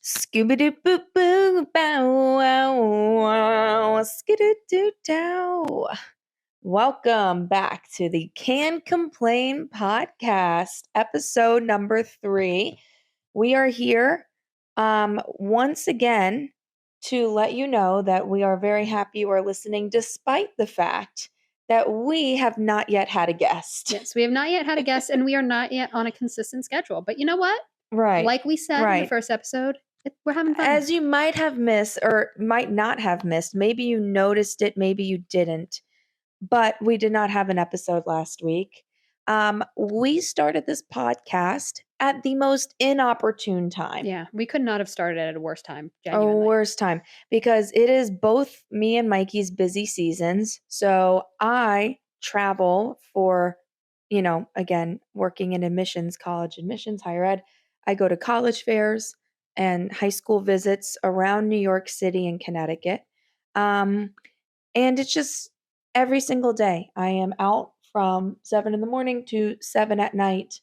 Scooby-Doo-boo-boo, bow, wow, wow, skidoo-doo-dow. Welcome back to the Can Complain podcast, episode number 3. We are here once again to let you know that we are very happy you are listening, despite the fact that we have not yet had a guest. Yes, we have not yet had a guest, and we are not yet on a consistent schedule. But you know what? Right. Like we said in the first episode, we're having fun. As you might have missed or might not have missed, maybe you noticed it, maybe you didn't, but we did not have an episode last week. We started this podcast at the most inopportune time. Yeah, we could not have started at a worse time, A genuinely. worse time, because it is both me and Mikey's busy seasons. So I travel for, again, working in admissions, college admissions, higher ed. I go to college fairs and high school visits around New York City and Connecticut. And it's just every single day. I am out from 7 in the morning to 7 at night.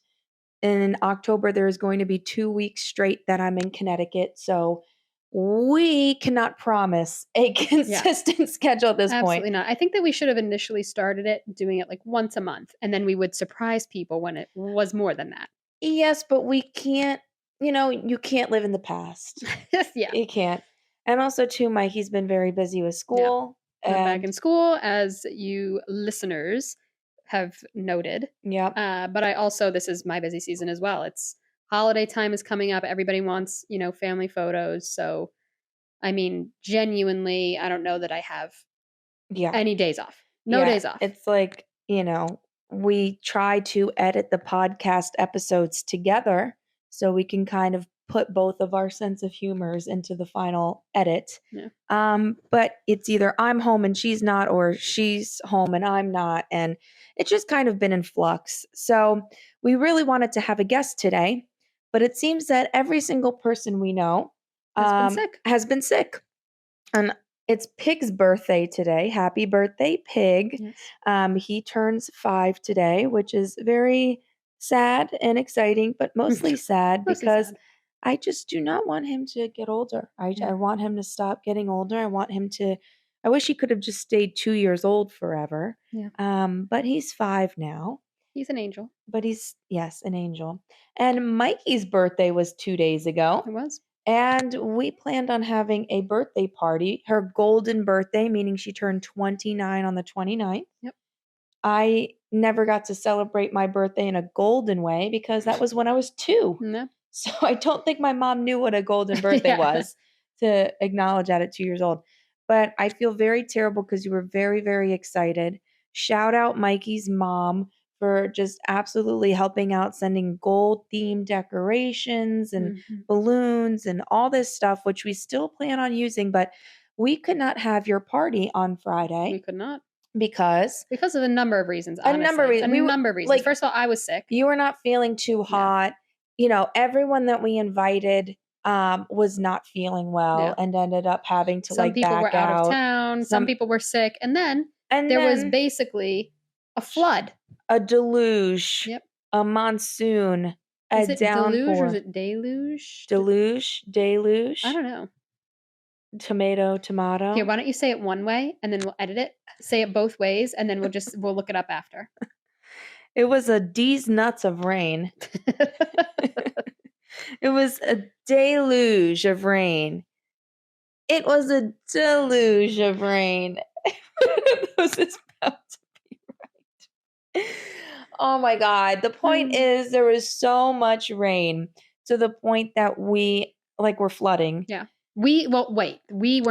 In October, there is going to be 2 weeks straight that I'm in Connecticut. So we cannot promise a consistent schedule at this point. Absolutely not. I think that we should have initially started it doing it like once a month, and then we would surprise people when it was more than that. Yes, but we can't, you can't live in the past. Yeah. You can't. And also, too, Mikey's been very busy with school. We're back in school, as you listeners have noted. Yeah. But this is my busy season as well. It's holiday time is coming up. Everybody wants, family photos. So, I mean, genuinely, I don't know that I have any days off. No days off. It's like, we try to edit the podcast episodes together so we can kind of put both of our sense of humors into the final edit. Yeah. But it's either I'm home and she's not, or she's home and I'm not. And it's just kind of been in flux. So we really wanted to have a guest today, but it seems that every single person we know has been sick. And it's Pig's birthday today. Happy birthday, Pig. Yes. He turns 5 today, which is very sad and exciting, but mostly sad because I just do not want him to get older. I want him to stop getting older. I wish he could have just stayed 2 years old forever. Yeah. But he's 5 now. He's an angel. But yes, an angel. And Mikey's birthday was 2 days ago. It was. And we planned on having a birthday party, her golden birthday, meaning she turned 29 on the 29th. Yep. I never got to celebrate my birthday in a golden way because that was when I was 2. No. So I don't think my mom knew what a golden birthday was to acknowledge that at 2 years old. But I feel very terrible because you were very, very excited. Shout out Mikey's mom for just absolutely helping out, sending gold-themed decorations and balloons and all this stuff, which we still plan on using. But we could not have your party on Friday. We could not. Because of a number of reasons, honestly. A number of reasons. Like, first of all, I was sick. You were not feeling too hot. Everyone that we invited was not feeling well and ended up having to Some people back were out of town. Some people were sick. And then there was basically a flood. A deluge. Yep. A monsoon. Is it downpour. deluge or is it deluge? Deluge. I don't know. Tomato. Here, why don't you say it one way and then we'll edit it? Say it both ways and then we'll look it up after. It was a D's nuts of rain. It was a deluge of rain. It was a deluge of rain. This is about to be right. Oh my God. The point is there was so much rain to the point that we were flooding. Yeah. We were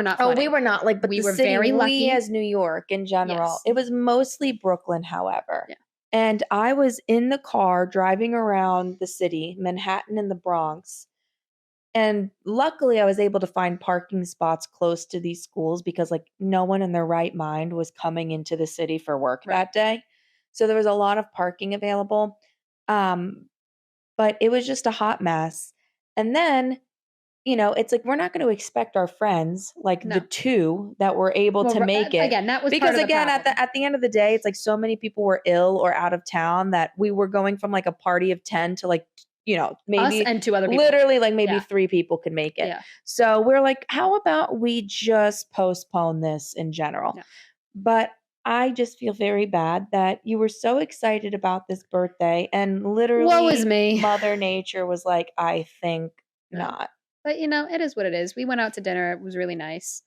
not flooding. We were not. But we the were city, very lucky. We as New York in general. Yes. It was mostly Brooklyn, however. Yeah. And I was in the car driving around the city, Manhattan and the Bronx. And luckily I was able to find parking spots close to these schools because no one in their right mind was coming into the city for work that day. So there was a lot of parking available. But it was just a hot mess. And then, it's we're not going to expect our friends, the 2 that were able to make it. Again, that was because part of the problem. at the end of the day, it's so many people were ill or out of town that we were going from a party of 10 to Us maybe and 2 other people. literally like maybe Yeah. 3 people could make it. Yeah. So we're like, how about we just postpone this in general? Yeah. But I just feel very bad that you were so excited about this birthday and Woe is literally me. Mother Nature was like, I think No. not. But it is what it is. We went out to dinner. It was really nice.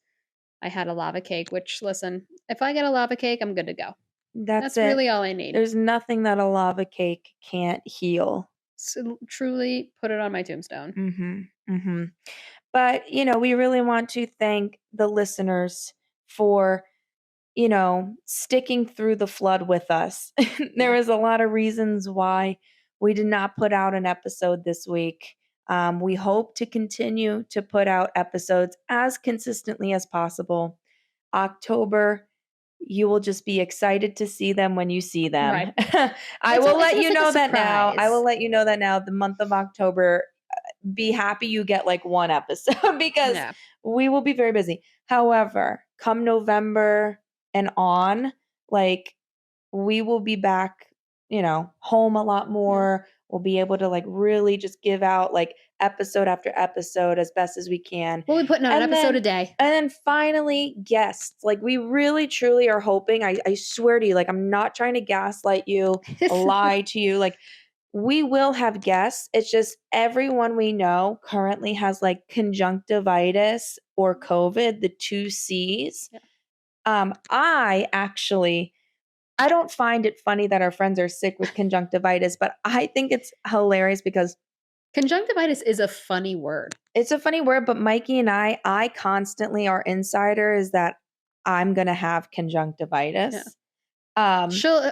I had a lava cake, which, listen, if I get a lava cake, I'm good to go. That's That's it. really all I need. There's nothing that a lava cake can't heal. So, truly put it on my tombstone. Mm-hmm. Mm-hmm. But, we really want to thank the listeners for, sticking through the flood with us. There Yeah. was a lot of reasons why we did not put out an episode this week. We hope to continue to put out episodes as consistently as possible. October, you will just be excited to see them when you see them. Right. I will let It's you like a know that now. I will surprise. let you know that now. The month of October, be happy you get like one episode because Yeah. we will be very busy. However, come November and on, like we will be back, home a lot Yeah. more. We'll be able to like really just give out like episode after episode as best as we can. We'll be putting out an And episode then a day. and then finally, guests. Like we really truly are hoping. I swear to you, like I'm not trying to gaslight you, lie to you. Like we will have guests. It's just everyone we know currently has like conjunctivitis or COVID, the 2 C's. Yeah. I don't find it funny that our friends are sick with conjunctivitis, but I think it's hilarious because Conjunctivitis is a funny word. it's a funny word, but Mikey and I constantly, our insider is that I'm going to have conjunctivitis. Yeah.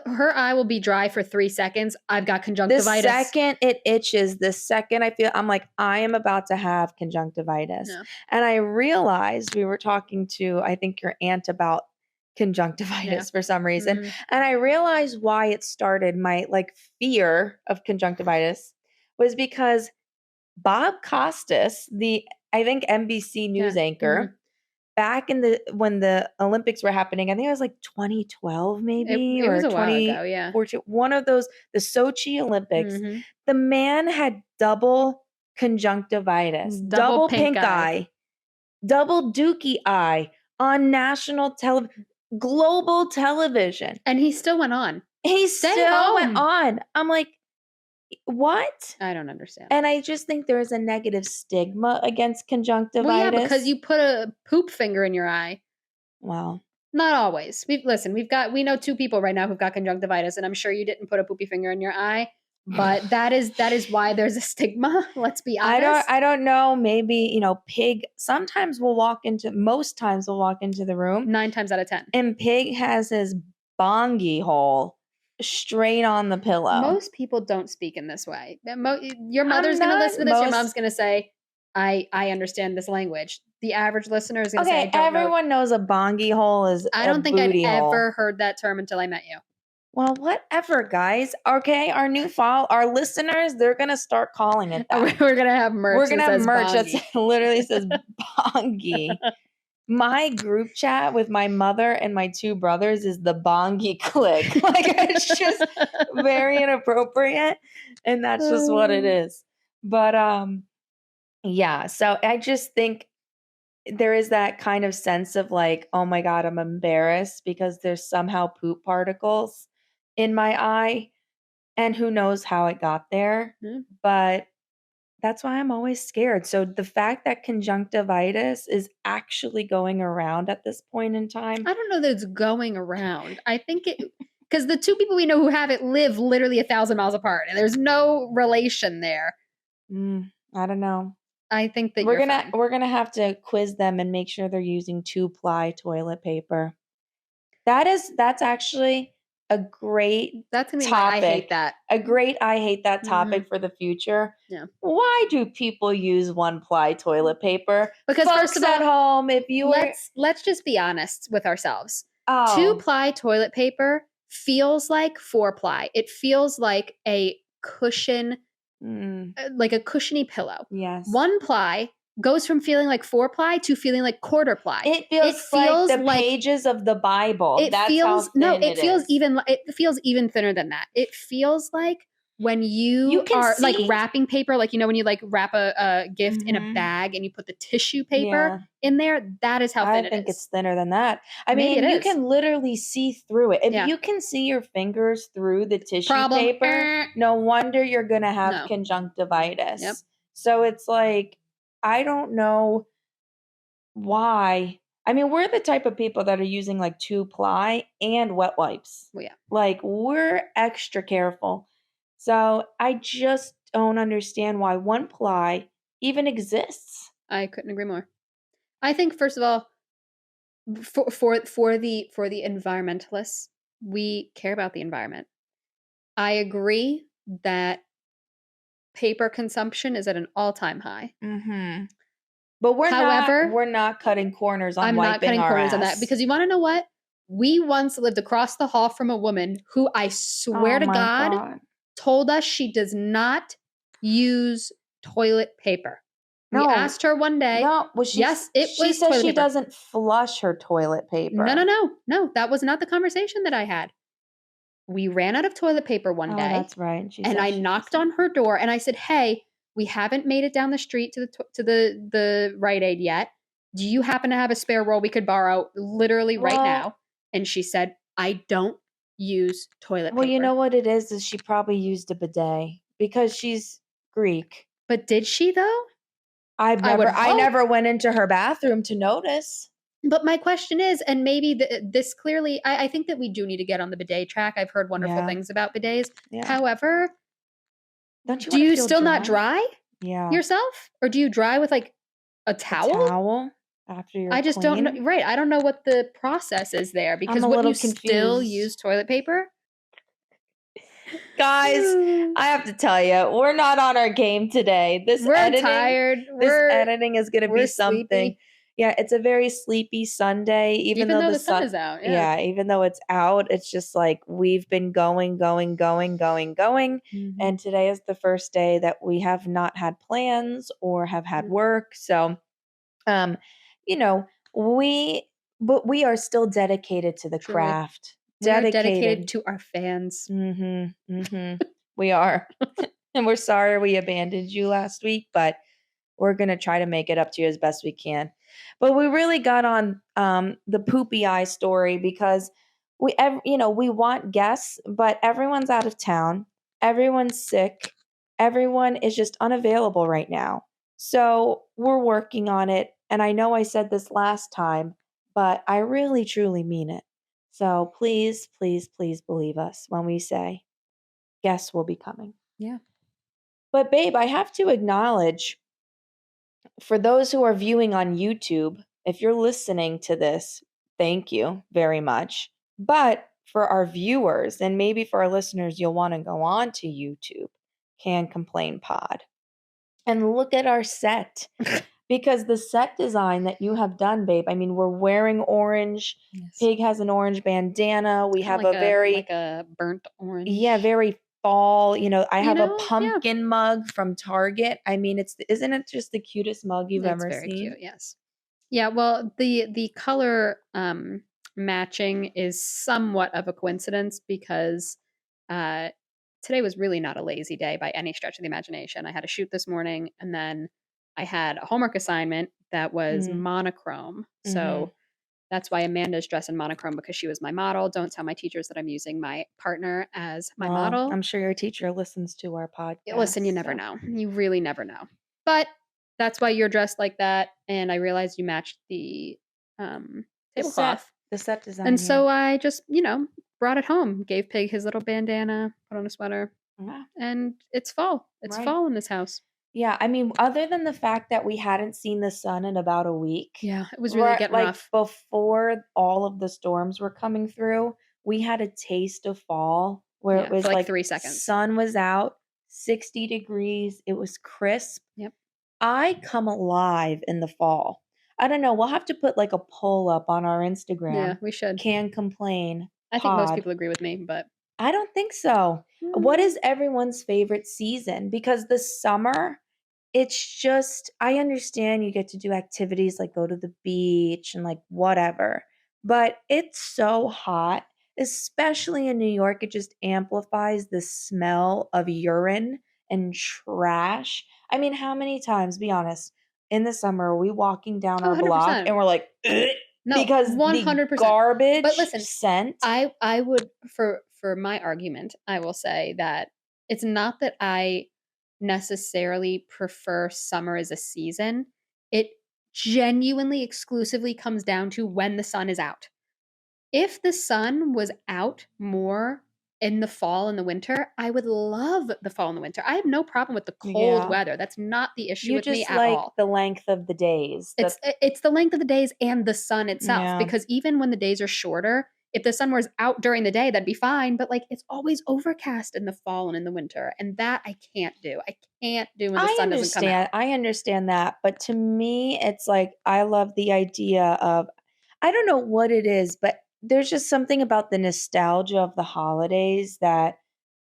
Her eye will be dry for 3 seconds. I've got conjunctivitis. The second it itches, the second I'm like, I am about to have conjunctivitis. Yeah. And I realized we were talking to, I think, your aunt about conjunctivitis for some reason. Mhm. And I realized why it started. My like fear of conjunctivitis was because Bob Costas, I think NBC News anchor, back when the Olympics were happening, I think it was like 2012 maybe It or was a while ago, 2014, one of those, the Sochi Olympics. Mhm. The man had double conjunctivitis, double pink eye, double dookie eye on national television, global television. And he still went on. He Stay still went home. on. I'm like, what? I don't understand. And I just think there is a negative stigma against conjunctivitis. Well, yeah, because you put a poop finger in your eye. Wow. Not always. We know 2 people right now who've got conjunctivitis, and I'm sure you didn't put a poopy finger in your eye. But that is why there's a stigma. Let's be honest. I don't know. Maybe, Pig most times we'll walk into the room. 9 times out of 10. And Pig has his bongy hole straight on the pillow. Most people don't speak in this way. Your mother's going to listen to this. Your mom's going to say, I understand this language. The average listener is going to say, I don't everyone knows a bongy hole is I don't think I'd hole. ever heard that term until I met you. Well, whatever, guys. Okay, our listeners, they're gonna start calling it that. We're gonna have merch. We're gonna have merch that literally says bongy. My group chat with my mother and my 2 brothers is the bongy clique. Like it's just very inappropriate, and that's just what it is. But yeah. So I just think there is that kind of sense of like, oh my God, I'm embarrassed because there's somehow poop particles in my eye. And who knows how it got there. But that's why I'm always scared. So the fact that conjunctivitis is actually going around at this point in time. I don't know that it's going around. I think because the 2 people we know who have it live literally 1,000 miles apart, and there's no relation there. I don't know. I think that we're gonna have to quiz them and make sure they're using 2-ply toilet paper. That's actually a great That's gonna be topic. I hate that. A great I hate that topic for the future. Yeah. Why do people use 1-ply toilet paper? Because folks first of all, at home, if you let's just be honest with ourselves. Oh. 2-ply toilet paper feels like 4-ply. It feels like a cushion. Like a cushiony pillow. Yes. 1-ply goes from feeling like 4-ply to feeling like quarter-ply. It feels like the pages of the Bible. It feels even thinner than that. It feels like when you can are like see. wrapping paper, like, when you like wrap a gift in a bag and you put the tissue paper in there, that is how thin it is. I think it's thinner than that. Maybe it you is. can literally see through it. If Yeah. you can see your fingers through the tissue Problem. paper, no wonder you're going to have conjunctivitis. Yep. So it's like, I don't know why. We're the type of people that are using like 2-ply and wet wipes. Well, yeah. Like, we're extra careful. So I just don't understand why 1-ply even exists. I couldn't agree more. I think, first of all, for the environmentalists, we care about the environment. I agree that paper consumption is at an all-time high. Mm-hmm. But we're not cutting corners on I'm not cutting corners on that, because you want to know what? We once lived across the hall from a woman who, I swear to God, told us she does not use toilet paper. We asked her one day. No, yes, it she was says toilet she paper. doesn't flush her toilet paper. No. That was not the conversation that I had. We ran out of toilet paper one day. That's right. And I knocked on her door and I said, "Hey, we haven't made it down the street to the Rite Aid yet. Do you happen to have a spare roll we could borrow literally right now?" And she said, "I don't use toilet paper." Well, you know what it is she probably used a bidet because she's Greek. But did she though? I never went into her bathroom to notice. But my question is, and maybe this clearly, I think that we do need to get on the bidet track. I've heard wonderful things about bidets. Yeah. However, do you still not dry yourself? Or do you dry with like a towel? A towel after you're I just clean? don't know. Right. I don't know what the process is there, because I'm a little confused. Still use toilet paper? Guys, I have to tell you, we're not on our game today. We're tired. This editing is going to be something. Sleepy. Yeah, it's a very sleepy Sunday, even though the sun is out. Yeah, even though it's out, it's just like we've been going. Mm-hmm. And today is the first day that we have not had plans or have had work. So, we are still dedicated to the craft. We're dedicated to our fans. Mm-hmm. Mm-hmm. We are. And we're sorry we abandoned you last week, but we're going to try to make it up to you as best we can. But we really got on the poopy eye story because we want guests, but everyone's out of town. Everyone's sick. Everyone is just unavailable right now. So we're working on it. And I know I said this last time, but I really, truly mean it. So please, please, please believe us when we say guests will be coming. Yeah. But babe, I have to acknowledge, for those who are viewing on YouTube, if you're listening to this, thank you very much. But for our viewers and maybe for our listeners, you'll want to go on to YouTube, Can Complain Pod, and look at our set. Because the set design that you have done, babe, we're wearing orange. Yes. Pig has an orange bandana. We have like a burnt orange. Yeah, very fall. I have a pumpkin mug from Target. Isn't it just the cutest mug you've ever very seen? Cute, yes. Yeah, well, the color matching is somewhat of a coincidence because today was really not a lazy day by any stretch of the imagination. I had a shoot this morning, and then I had a homework assignment that was monochrome. Mm-hmm. So that's why Amanda's dressed in monochrome, because she was my model. Don't tell my teachers that I'm using my partner as my model. I'm sure your teacher listens to our podcast. Listen, you never know. You really never know. But that's why you're dressed like that. And I realized you matched the tablecloth. The set design. And so I just, brought it home. Gave Pig his little bandana, put on a sweater. Yeah. And it's fall. It's fall in this house. Yeah, other than the fact that we hadn't seen the sun in about a week. Yeah, it was really getting rough. Before all of the storms were coming through, we had a taste of fall where it was for like 3 seconds. Sun was out, 60 degrees. It was crisp. Yep. I come alive in the fall. I don't know. We'll have to put like a poll up on our Instagram. Yeah, we should. Can Complain. I think most people agree with me, but I don't think so. What is everyone's favorite season? Because the summer, it's just, I understand you get to do activities like go to the beach and like whatever, but it's so hot, especially in New York, it just amplifies the smell of urine and trash. I mean, how many times, be honest, in the summer, are we walking down Oh, our block 100%. and we're like, "Ugh," No, because the 100%. garbage But listen, scent. I would, for my argument, I will say that it's not that I necessarily prefer summer as a season. It genuinely exclusively comes down to when the sun is out. If the sun was out more in the fall and the winter, I would love the fall and the winter. I have no problem with the cold Yeah. weather. That's not the issue You with me just at like all. the length of the days. It's the length of the days and the sun itself, Yeah. because even when the days are shorter, if the sun was out during the day, that'd be fine. But like, it's always overcast in the fall and in the winter, and that I can't do. I can't do when the sun doesn't come out. I understand that, but to me, it's like I love the idea of I don't know what it is, but there's just something about the nostalgia of the holidays that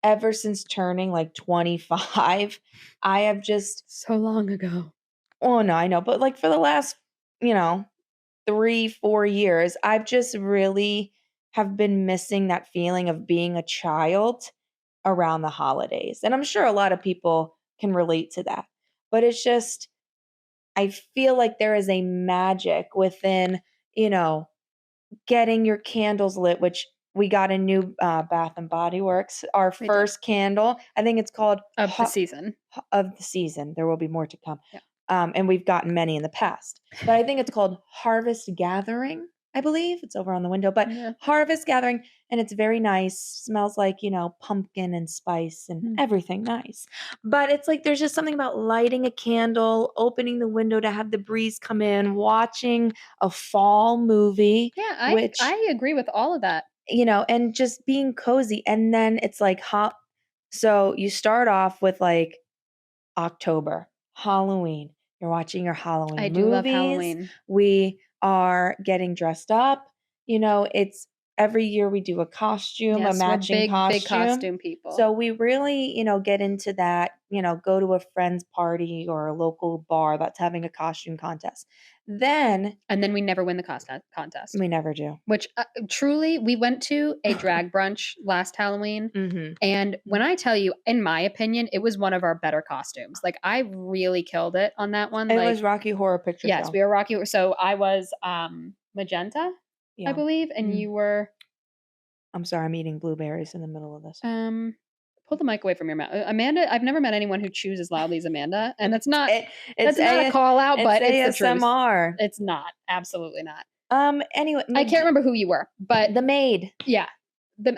ever since turning like 25, I have just So long ago. oh no, I know, but like for the last, you know, 3, 4 years, I've just really have been missing that feeling of being a child around the holidays. And I'm sure a lot of people can relate to that. But it's just I feel like there is a magic within, you know, getting your candles lit, which we got a new Bath and Body Works, our We did. first candle. I think it's called Of the season. of the season. There will be more to come. Yeah. And we've gotten many in the past. But I think it's called Harvest Gathering, I believe. It's over on the window. But Yeah. Harvest Gathering, and it's very nice. Smells like, pumpkin and spice and everything nice. But it's like there's just something about lighting a candle, opening the window to have the breeze come in, watching a fall movie, Yeah, which, I agree with all of that. and just being cozy. And then it's like hot. So you start off with like October, Halloween. You're watching your Halloween I do movies. love Halloween. We are getting dressed up. It's every year we do a costume, a Yes, we're matching big costume people. So we really, get into that, go to a friend's party or a local bar that's having a costume contest. And then we never win the contest. We never do. Which truly, we went to a drag brunch last Halloween. Mm-hmm. And when I tell you, in my opinion, it was one of our better costumes. Like, I really killed it on that one. It was Rocky Horror Picture Show. Yes, we were Rocky. So I was magenta, Yeah. I believe, and you were. I'm sorry, I'm eating blueberries in the middle of this. Pull the mic away from your mouth, Amanda. I've never met anyone who chews as loudly as Amanda, and that's not it's not a call out, but it's the truth. ASMR. It's not, absolutely not. Anyway, I can't remember who you were, but the maid. Yeah,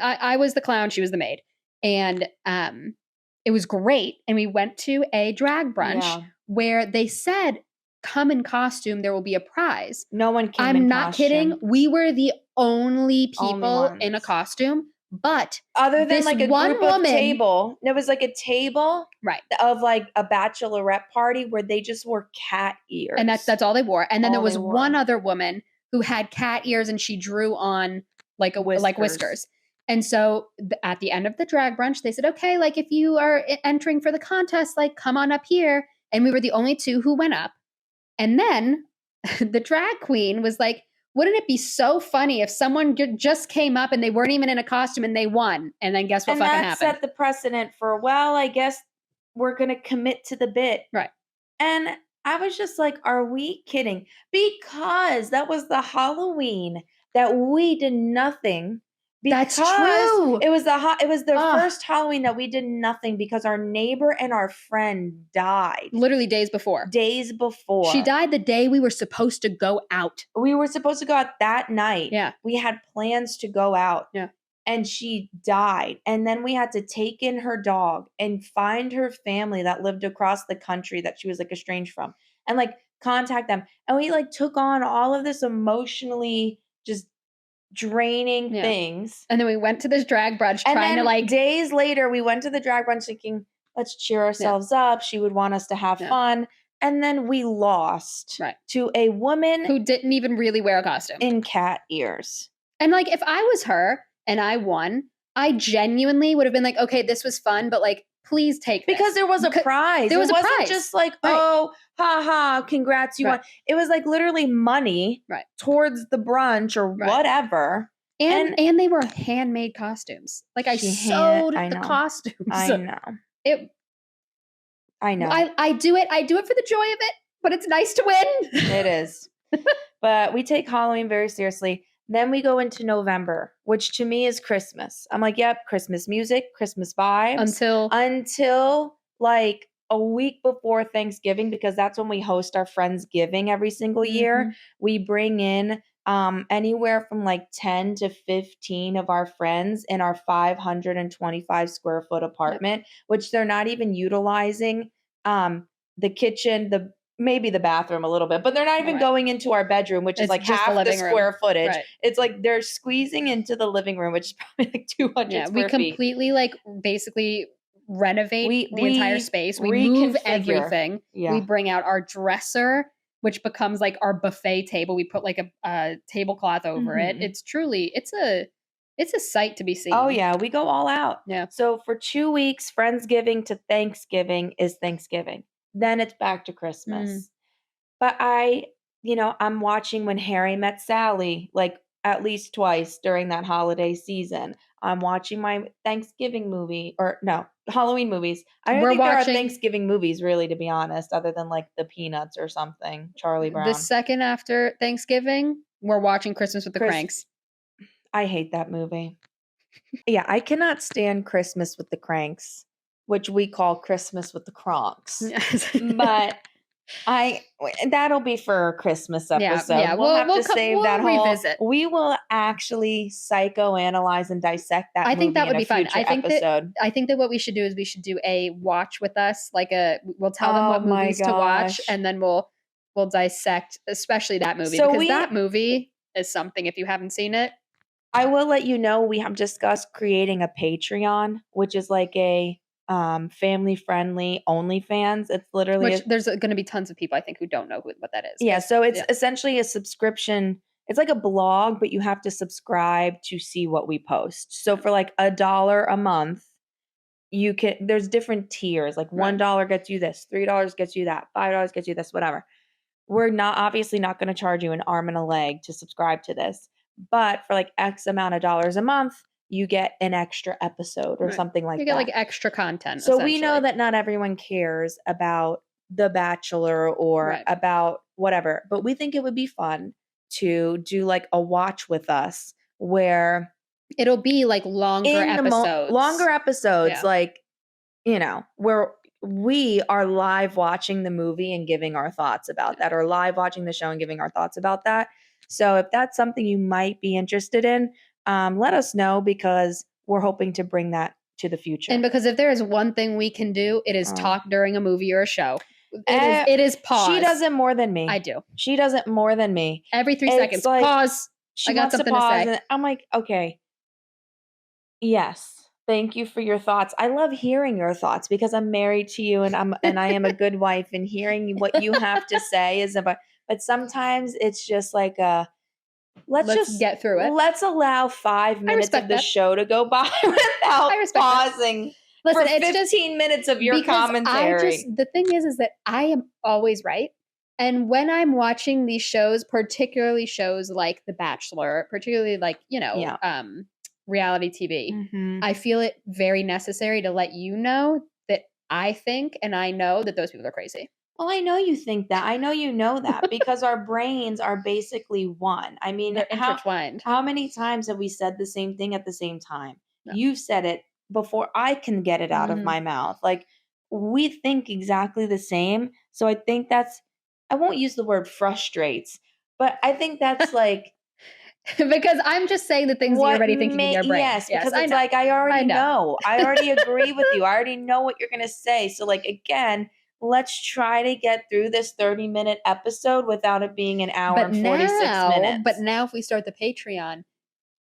I was the clown. She was the maid, and it was great. And we went to a drag brunch where they said, "Come in costume. There will be a prize." No one came. I'm not kidding. We were the only people in a costume. But other than like a one group woman, of table, there was like a table right of like a bachelorette party where they just wore cat ears, and that's all they wore. And then there was one other woman who had cat ears, and she drew on like whiskers. And so at the end of the drag brunch, they said, "Okay, like if you are entering for the contest, like come on up here." And we were the only two who went up. And then the drag queen was like, "Wouldn't it be so funny if someone just came up and they weren't even in a costume and they won?" And then guess what fucking happened? And that set the precedent for, well, I guess we're going to commit to the bit. Right. And I was just like, are we kidding? Because that was the Halloween that we did nothing. That's true. It was the first Halloween that we did nothing because our neighbor and our friend died. Literally days before. She died the day we were supposed to go out. We were supposed to go out that night. Yeah. We had plans to go out. Yeah. And she died. And then we had to take in her dog and find her family that lived across the country that she was like estranged from and like contact them. And we like took on all of this emotionally just draining things. And then we went to this drag brunch trying to like days later we went to the drag brunch thinking, let's cheer ourselves up. She would want us to have fun. And then we lost to a woman who didn't even really wear a costume in cat ears. And like if I was her and I won, I genuinely would have been like, okay, this was fun, but like please take this. Because there was a prize. It wasn't just like, oh, haha, congrats, you won. It was like literally money towards the brunch or whatever. And they were handmade costumes. Like I sewed the costumes. I know. I know. I do it for the joy of it, but it's nice to win. It is. But we take Halloween very seriously. Then we go into November, which to me is Christmas. I'm like, yep, Christmas music, Christmas vibes. Until like a week before Thanksgiving, because that's when we host our Friendsgiving every single year. We bring in anywhere from like 10 to 15 of our friends in our 525 square foot apartment, which they're not even utilizing the kitchen, maybe the bathroom a little bit, but they're not even going into our bedroom, which is like half the square footage. Right. It's like they're squeezing into the living room, which is probably like 200 square feet. We completely like basically renovate the entire space. We move everything. Yeah. We bring out our dresser, which becomes like our buffet table. We put like a tablecloth over it. It's truly, it's a sight to be seen. Oh yeah, we go all out. Yeah. So for 2 weeks, Friendsgiving to Thanksgiving is Thanksgiving. Then it's back to Christmas. But I'm watching When Harry Met Sally like at least twice during that holiday season. I'm watching my Thanksgiving movie, or no, Halloween movies. I don't think there are Thanksgiving movies, really, to be honest, other than like the Peanuts or something, Charlie Brown. The second after Thanksgiving, we're watching Christmas with the Cranks. I hate that movie. Yeah, I cannot stand Christmas with the Cranks, which we call Christmas with the Kronks. But that'll be for a Christmas episode. Yeah, we'll have to save that whole revisit. We will actually psychoanalyze and dissect that movie. I think that would be fun. I think that what we should do is we should do a watch with us, we'll tell them what movies to watch, and then we'll dissect, especially that movie, because that movie is something. If you haven't seen it, I will let you know we have discussed creating a Patreon, which is like a family friendly OnlyFans. It's literally there's going to be tons of people I think who don't know what that is. Yeah, so it's essentially a subscription. It's like a blog, but you have to subscribe to see what we post. So for like $1 a month, there's different tiers. Like $1 gets you this, $3 gets you that, $5 gets you this, whatever. We're obviously not going to charge you an arm and a leg to subscribe to this. But for like X amount of dollars a month, you get an extra episode or something like that. You get like extra content. So we know that not everyone cares about The Bachelor or about whatever, but we think it would be fun to do like a watch with us where it'll be like longer episodes. Like, where we are live watching the movie and giving our thoughts about that, or live watching the show and giving our thoughts about that. So if that's something you might be interested in, let us know, because we're hoping to bring that to the future. And because if there is one thing we can do, it is talk during a movie or a show. It is pause. She does it more than me. I do. She does it more than me. Every 3 seconds, like, pause. I got something to say. And I'm like, okay. Yes. Thank you for your thoughts. I love hearing your thoughts because I'm married to you and I am a good wife, and hearing what you have to say is about. But sometimes it's just like let's just get through it. Let's allow 5 minutes of the show to go by without pausing. Listen, for 15 minutes of your commentary. The thing is that I am always right. And when I'm watching these shows, particularly shows like The Bachelor, particularly like, reality TV, I feel it very necessary to let you know that I think and I know that those people are crazy. Well, I know you think that. I know you know that because our brains are basically one. I mean, they're intertwined. How many times have we said the same thing at the same time? No. You've said it before I can get it out of my mouth. Like, we think exactly the same. So I think I won't use the word frustrates, but I think that's like... because I'm just saying the things you're already thinking in your brain. Yes, because it's like, I already know. I already agree with you. I already know what you're going to say. So like, again... let's try to get through this 30-minute episode without it being an hour and 46 minutes. But now if we start the Patreon,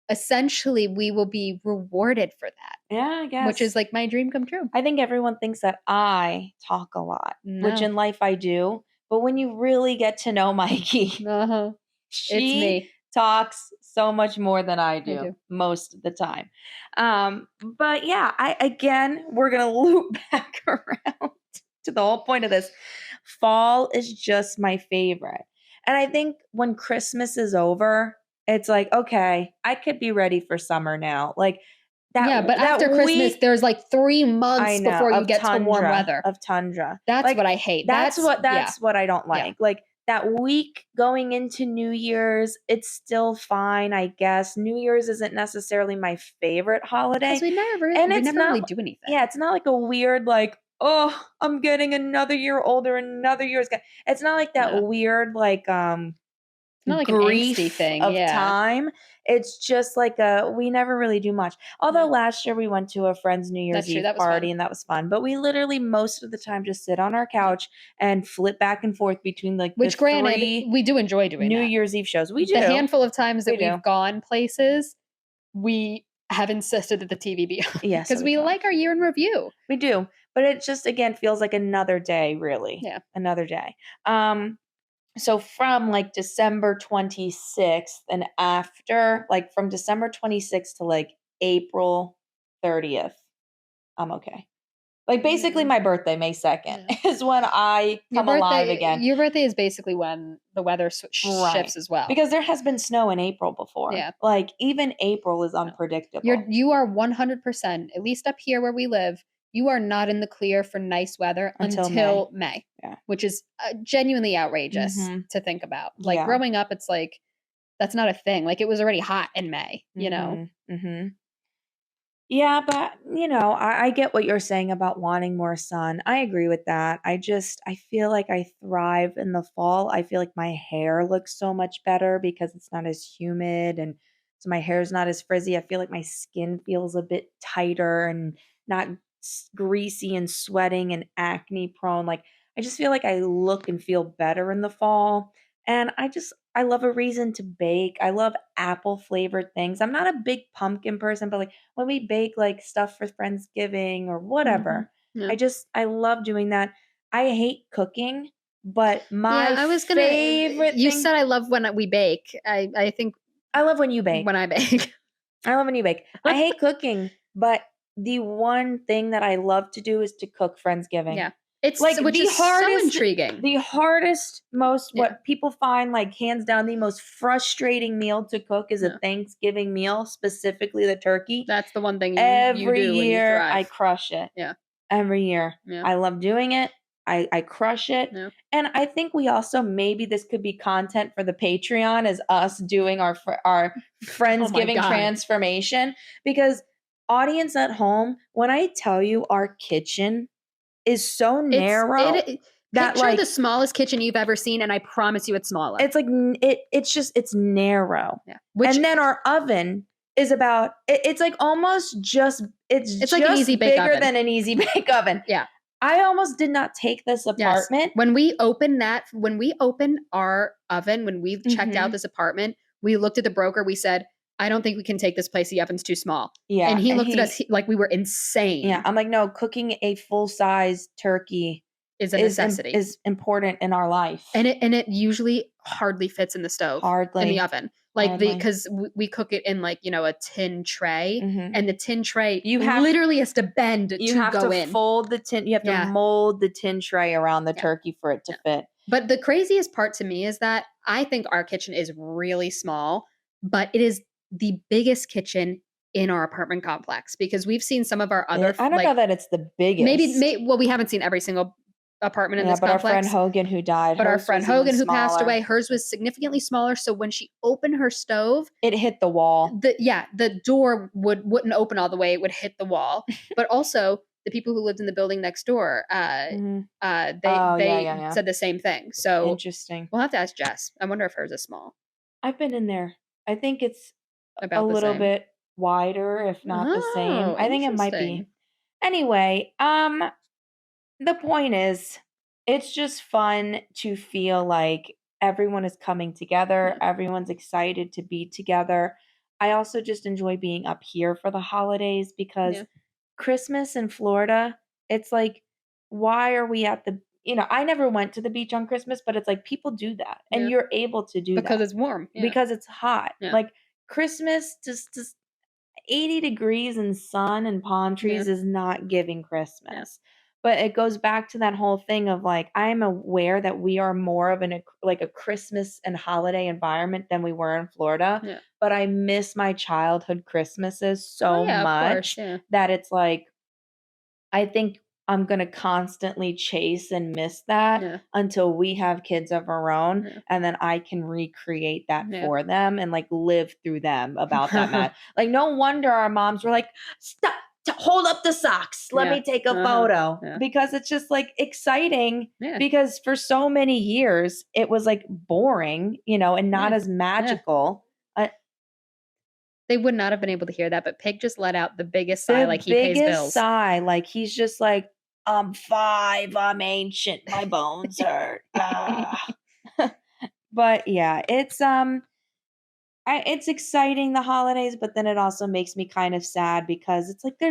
essentially we will be rewarded for that. Yeah, I guess. Which is like my dream come true. I think everyone thinks that I talk a lot, which in life I do. But when you really get to know Mikey, she talks so much more than I do most of the time. But yeah, we're going to loop back around to the whole point of this. Fall is just my favorite. And I think when Christmas is over, It's like, okay, I could be ready for summer now. Like Yeah, but that after Christmas, week, there's like 3 I months know, before you of get to warm weather. tundra. That's Like what I hate. that's Yeah, what I don't yeah. like. Like that week going into New Year's, it's still fine, I guess. New Year's isn't necessarily my favorite Because holiday. we And it's never really not do anything. yeah, it's not like a weird like, oh, I'm getting another year older, another year's got. It's not like that Yeah. weird like It's not like an angsty grief thing. of Yeah. time. It's just like we never really do much. Although Yeah. last year we went to a friend's New Year's That's true. Eve That was party fun. and that was fun. But we literally most of the time just sit on our couch and flip back and forth between like the Which, granted, three we do enjoy doing New that. Year's Eve shows. We The do. handful of times We that do. we've gone places, we have insisted that the TV be on Yes, because we like our year in review. we do. But it just again feels like another day, really. Yeah. Another day. So from like December 26th and after, like from December 26th to like April 30th, I'm okay. Like basically my birthday, May 2nd, is when I come alive again. Your birthday is basically when the weather shifts as well. Because there has been snow in April before. Yeah. Like even April is unpredictable. You are 100%, at least up here where we live, you are not in the clear for nice weather until May. Yeah. Which is genuinely outrageous to think about. Like growing up, it's like, that's not a thing. Like it was already hot in May, you know? Yeah, but I get what you're saying about wanting more sun. I agree with that. I feel like I thrive in the fall. I feel like my hair looks so much better because it's not as humid and so my hair's not as frizzy. I feel like my skin feels a bit tighter and not greasy and sweating and acne prone. Like I just feel like I look and feel better in the fall. And I love a reason to bake. I love apple flavored things. I'm not a big pumpkin person, but like when we bake like stuff for Friendsgiving or whatever, Yeah. I love doing that. I hate cooking, but my I was favorite you thing, said I love when we bake. I think I love when you bake. when I bake. I love when you bake. I hate cooking, but the one thing that I love to do is to cook Friendsgiving. Yeah. It's like which the is hardest, so intriguing. The hardest, most what people find like hands down the most frustrating meal to cook is a Thanksgiving meal, specifically the turkey. That's the one thing Every you do year when you I crush it. Yeah. Every year. Yeah. I love doing it. I crush it. Yeah. And I think we also maybe this could be content for the Patreon as us doing our Friendsgiving transformation because audience at home, when I tell you our kitchen is so narrow that picture the smallest kitchen you've ever seen, and I promise you it's smaller. It's like it's narrow. Yeah. And then our oven is about it's like almost just it's just like an easy bake bigger oven. than an easy bake oven. Yeah. I almost did not take this apartment. Yes. When we opened our oven, when we checked out this apartment, we looked at the broker, we said, I don't think we can take this place. The oven's too small. Yeah. And he looked at us like we were insane. Yeah. I'm like, no, cooking a full-size turkey is a necessity. Is important in our life. And it usually hardly fits in the stove. Hardly. In the oven. Like because we cook it in like, a tin tray. And the tin tray literally has to bend to go in. You have to fold the tin. You have to mold the tin tray around the turkey for it to fit. But the craziest part to me is that I think our kitchen is really small, but it is the biggest kitchen in our apartment complex because we've seen some of our other. I don't know that it's the biggest. Maybe we haven't seen every single apartment in this complex. But our friend Hogan who died. But our friend Hogan who passed away, hers was significantly smaller. So when she opened her stove, it hit the wall. The door wouldn't open all the way; it would hit the wall. But also, the people who lived in the building next door, they said the same thing. So interesting. We'll have to ask Jess. I wonder if hers is small. I've been in there. I think it's about a little bit wider, if not the same. I think it might be. Anyway, the point is, it's just fun to feel like everyone is coming together. Everyone's excited to be together. I also just enjoy being up here for the holidays because Christmas in Florida, it's like, why are we at the, I never went to the beach on Christmas, but it's like people do that and you're able to do that. Because it's warm. Yeah. Because it's hot. Yeah. Like Christmas, just 80 degrees and sun and palm trees is not giving Christmas. But it goes back to that whole thing of like, I'm aware that we are more of like a Christmas and holiday environment than we were in Florida. Yeah. But I miss my childhood Christmases Oh so yeah, of course. much Yeah. that it's like, I think I'm gonna constantly chase and miss that Yeah. until we have kids of our own, Yeah. and then I can recreate that Yeah. for them and like live through them about that. Like, no wonder our moms were like, "Stop, hold up the socks. Let Yeah. me take a Uh-huh. photo," Yeah. because it's just like exciting. Yeah. Because for so many years it was like boring, and not Yeah. as magical. They would not have been able to hear that, but Pig just let out the biggest sigh The like he pays biggest bills. sigh, like he's just like, "I'm 5, I'm ancient, my bones hurt." Ah. But yeah, it's exciting, the holidays, but then it also makes me kind of sad because it's like there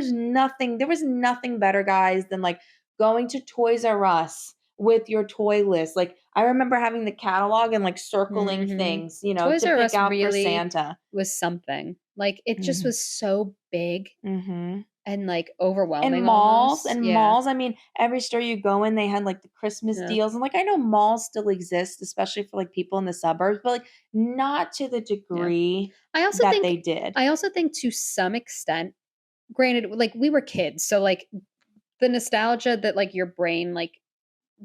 was nothing better, guys, than like going to Toys R Us with your toy list. Like, I remember having the catalog and like circling Mhm. things, Toys to R pick Us out for really Santa. was something. Like, it just Mhm. was so big Mhm. and, like, And overwhelming malls almost. and Yeah. malls, I mean, every store you go in, they had, like, the Christmas Yeah. deals, and, like, I know malls still exist, especially for, like, people in the suburbs, but, like, not to the Yeah. degree I also that think they did. I also think to some extent, granted, like, we were kids, so, like, the nostalgia that, like, your brain, like,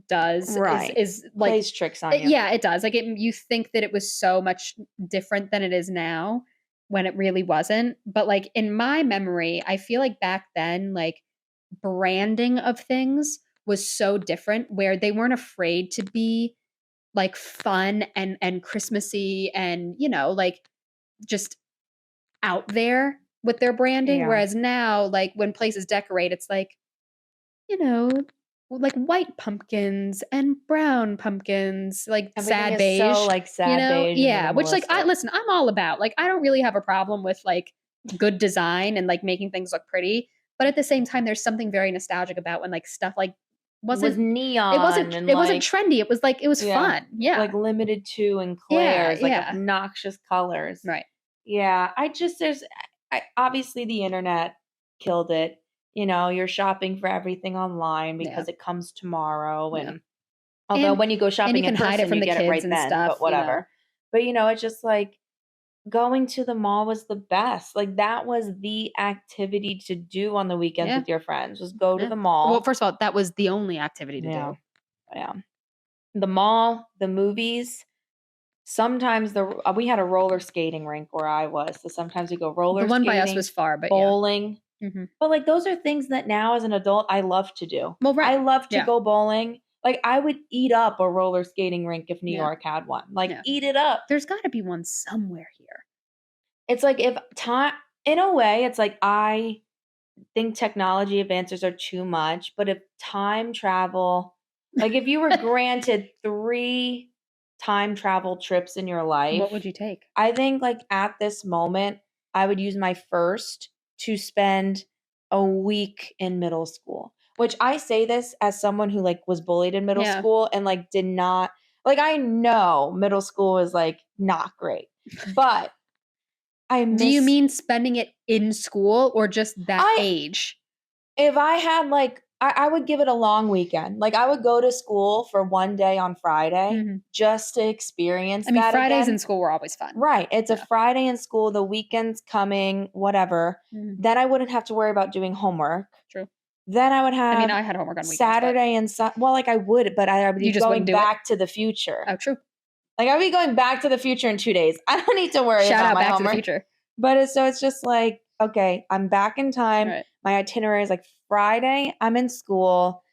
does Right. is, like Plays tricks on you. yeah, it does. Like, you think that it was so much different than it is now when it really wasn't, but, like, in my memory, I feel like back then, like, branding of things was so different where they weren't afraid to be, like, fun and Christmassy and, like, just out there with their branding, Yeah. whereas now, like, when places decorate, it's like, you know, like white pumpkins and brown pumpkins, like Everything sad is so, beige, like, sad beige and Yeah, which, like, I minimalistic. listen, I'm all about. Like, I don't really have a problem with, like, good design and, like, making things look pretty, but at the same time, there's something very nostalgic about when, like, stuff, like, Was wasn't neon and, it wasn't like, trendy, it was, like, it was yeah, fun. Yeah. like, limited to and Yeah, Claire's, like, yeah. obnoxious colors. Right. Yeah, I just obviously the internet killed it. You're shopping for everything online Yeah, because it comes tomorrow, yeah. and although And when you go and you shopping in can hide it person, from you the get it kids right and then, stuff, but whatever. But, it's just like going to the mall was the best. Like, that was the activity to do on the weekends Yeah, with your friends, was go to yeah. the Well, mall. first of all, that was the only activity to Yeah, do. yeah. The mall, the movies, sometimes we had a roller skating rink where I was, so sometimes we go The roller one by us skating, was far, but yeah. bowling. Mhm. But, like, those are things that now as an adult, I love to do. Well, right. I love to Yeah, go bowling. Like, I would eat up a roller skating rink if New yeah, York had one. Like, yeah. eat it up. There's gotta be one somewhere here. It's like if time in a way, it's like I think technology advances are too much, but if time travel like, if you were granted 3 time travel trips in your What life, would you take? I think, like, at this moment, I would use my first to spend a week in middle school, which I say this as someone who, like, was bullied in middle Yeah. school and, like, did not like, I know middle school was, like, not great, but I Do you miss mean spending it in school or just that I age? if I had, like I would give it a long weekend. Like, I would go to school for 1 day on Friday Mhm. just to experience I mean, that Fridays in again. school were always fun. Right, it's a Yeah. Friday in school, the weekend's coming, whatever. Mhm. Then I wouldn't have to worry about doing homework. True. Then I would I mean, have I had homework on weekends, but Saturday and well, like, I would, but I would you be just wouldn't going do it? back to the future. Oh, true. Like, I'd be going back to the future in 2 days. I don't need to worry Shout about out my Back to the homework. Future. But it's just like, okay, I'm back in time. Right. My itinerary is like Friday, I'm in school.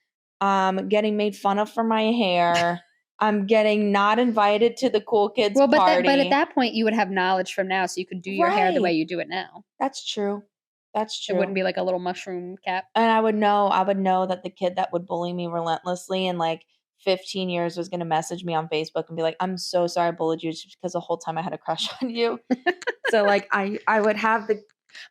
Getting made fun of for my hair. I'm getting not invited to the cool kids Well, but at party. that point, you would have knowledge from now, so you could do your hair the way Right. you do it now. That's true. That's It wouldn't true. be like a little mushroom cap. And I would know that the kid that would bully me relentlessly in like 15 years was gonna message me on Facebook and be like, "I'm so sorry I bullied you just because the whole time I had a crush on you." So, like, I would have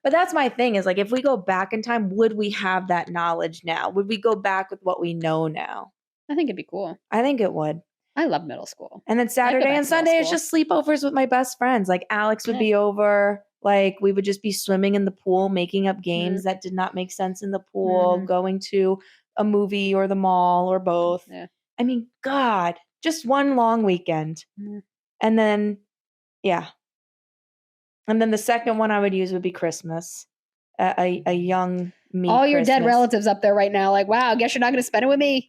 but that's my thing is, like, if we go back in time, would we have that knowledge now? Would we go back with what we know now? I think it'd be cool. I think it would. I love middle school. And then I'd go Saturday back and to middle Sunday is school. just sleepovers with my best friends. Like, Alex would Yeah. be over. Like, we would just be swimming in the pool, making up Mhm. games that did not make sense in the pool, Mhm. going to a movie or the mall or both. Yeah. I mean, God, just one long weekend. And then, yeah. And then the second one I would use would be Christmas. A young me All your Christmas. dead relatives up there right now, like, wow, guess you're not going to spend it with me.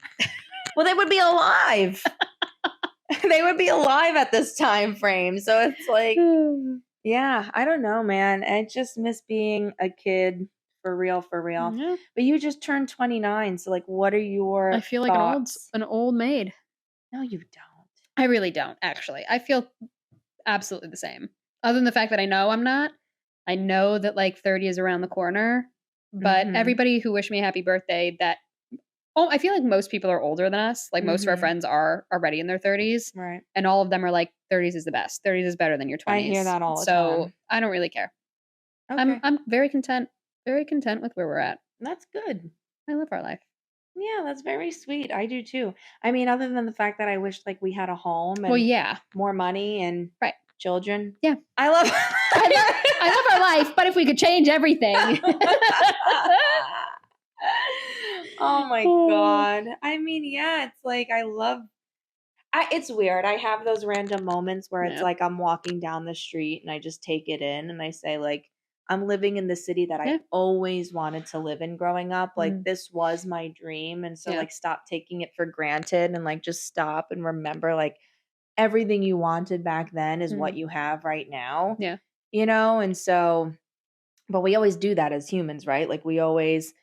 Well, they would be alive. They would be alive at this time frame. So it's like, yeah, I don't know, man. I just miss being a kid for real, for real. Yeah. But you just turned 29, so like, what are your I feel like thoughts? an old maid. No, you don't. I really don't, actually. I feel absolutely the same. Other than the fact that I know I'm not. I know that like 30 is around the corner. But everybody who wished me a happy birthday I feel like most people are older than us. Like most of our friends are already in their 30s. Right. And all of them are like 30s is the best. 30s is better than your 20s. I hear that all the So time. I don't really care. Okay. I'm very content with where we're at. That's good. I love our life. Yeah, that's very sweet. I do too. I mean, other than the fact that I wish like we had a home and Well, yeah. more money and Right. children. Yeah. I love I love our life, but if we could change everything. Oh my God. I mean, yeah, it's like it's weird. I have those random moments where it's like I'm walking down the street and I just take it in and I say like I'm living in the city that I always wanted to live in growing up. Like this was my dream. And so like stop taking it for granted and like just stop and remember like everything you wanted back then is what you have right now. Yeah. You know, and so but we always do that as humans, right? Like we always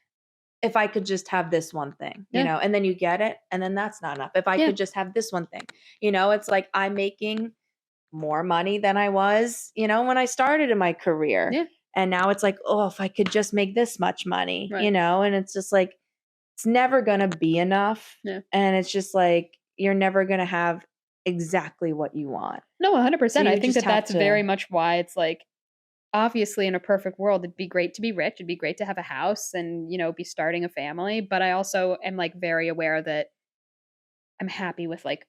if I could just have this one thing, you know, and then you get it, and then that's not enough. If I could just have this one thing, you know, it's like I'm making more money than I was, you know, when I started in my career. Yeah. And now it's like, oh, if I could just make this much money, you know, and it's just like, it's never going to be enough. Yeah. And it's just like, you're never going to have exactly what you want. No, 100%. So I think that's very much why it's like, obviously in a perfect world it'd be great to be rich, it'd be great to have a house and, you know, be starting a family, but I also am like very aware that I'm happy with like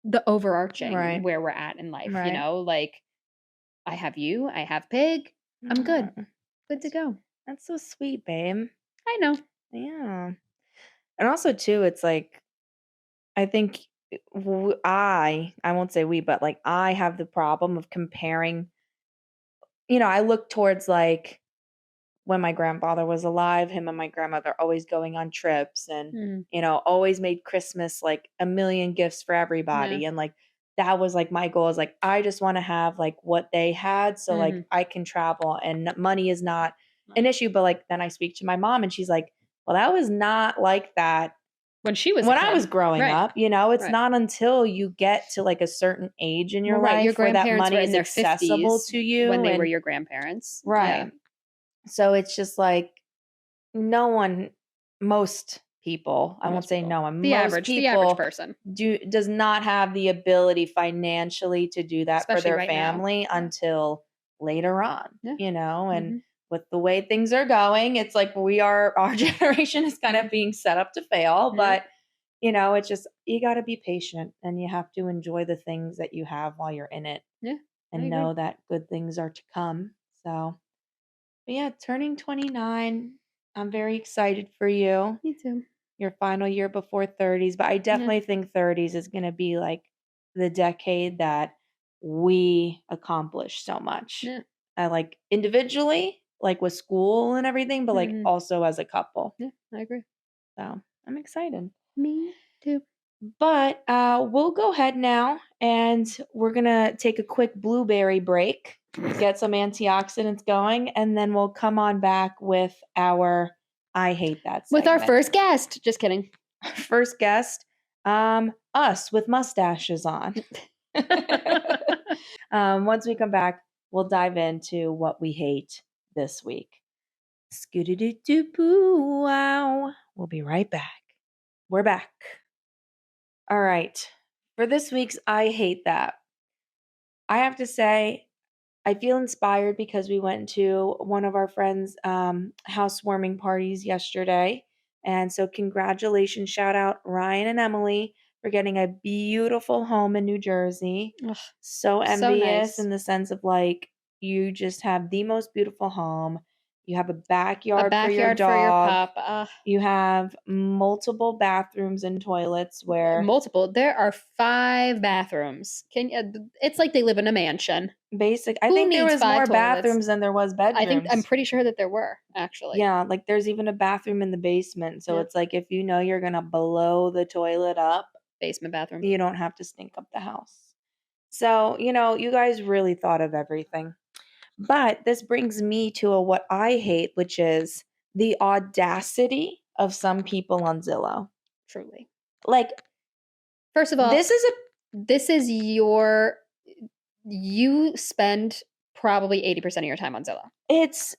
the overarching where we're at in life, you know, like I have you, I have Pig, I'm good to go. That's so sweet, babe. I know. Yeah. And also too, it's like I think I won't say we, but like I have the problem of comparing. You know, I look towards like when my grandfather was alive, him and my grandmother always going on trips and, you know, always made Christmas like a million gifts for everybody. Yeah. And like that was like my goal is like, I just want to have like what they had. So like I can travel and money is not an issue. But like then I speak to my mom and she's like, well, that was not like that when I was growing up, you know, it's not until you get to like a certain age in your life your where that grandparents money were in is their accessible 50s to you when they were your grandparents. Right. So it's just like no one, most people, I won't say no one, the most average person does not have the ability financially to do that especially for their right family until later on, you know, and with the way things are going, it's like our generation is kind of being set up to fail, but you know, it's just, you got to be patient and you have to enjoy the things that you have while you're in it and know that good things are to come. So, but yeah, turning 29, I'm very excited for you. Me too. Your final year before 30s, but I definitely think 30s is going to be like the decade that we accomplish so much. Like individually, like with school and everything, but like also as a couple. Yeah, I agree. So I'm excited. Me too. But we'll go ahead now and we're going to take a quick blueberry break, get some antioxidants going, and then we'll come on back with our I Hate That segment. With our first guest. Just kidding. First guest, us with mustaches on. Once we come back, we'll dive into what we hate this week. Scoo-doo-doo-doo-boo, wow. We'll be right back. We're back. All right. For this week's I Hate That, I have to say, I feel inspired because we went to one of our friends' housewarming parties yesterday. And so, congratulations, shout out Ryan and Emily for getting a beautiful home in New Jersey. Ugh, so envious nice. in the sense of like, you just have the most beautiful home. You have a A backyard for your backyard for your dog. pup. You have multiple bathrooms and toilets where Multiple. There are 5 bathrooms. It's like they live in a mansion. I Who think there needs was 5 more toilets? bathrooms than there was I'm bedrooms. pretty sure that there were, actually. Yeah, like there's even a bathroom in the basement. So Yeah. it's like if you know you're gonna blow the toilet up, Basement bathroom. you don't have to stink up the house. So, you guys really thought of everything. But this brings me to what I hate, which is the audacity of some people on Zillow. Truly. Like, First of all, this is you spend probably 80% of your time on Zillow. it's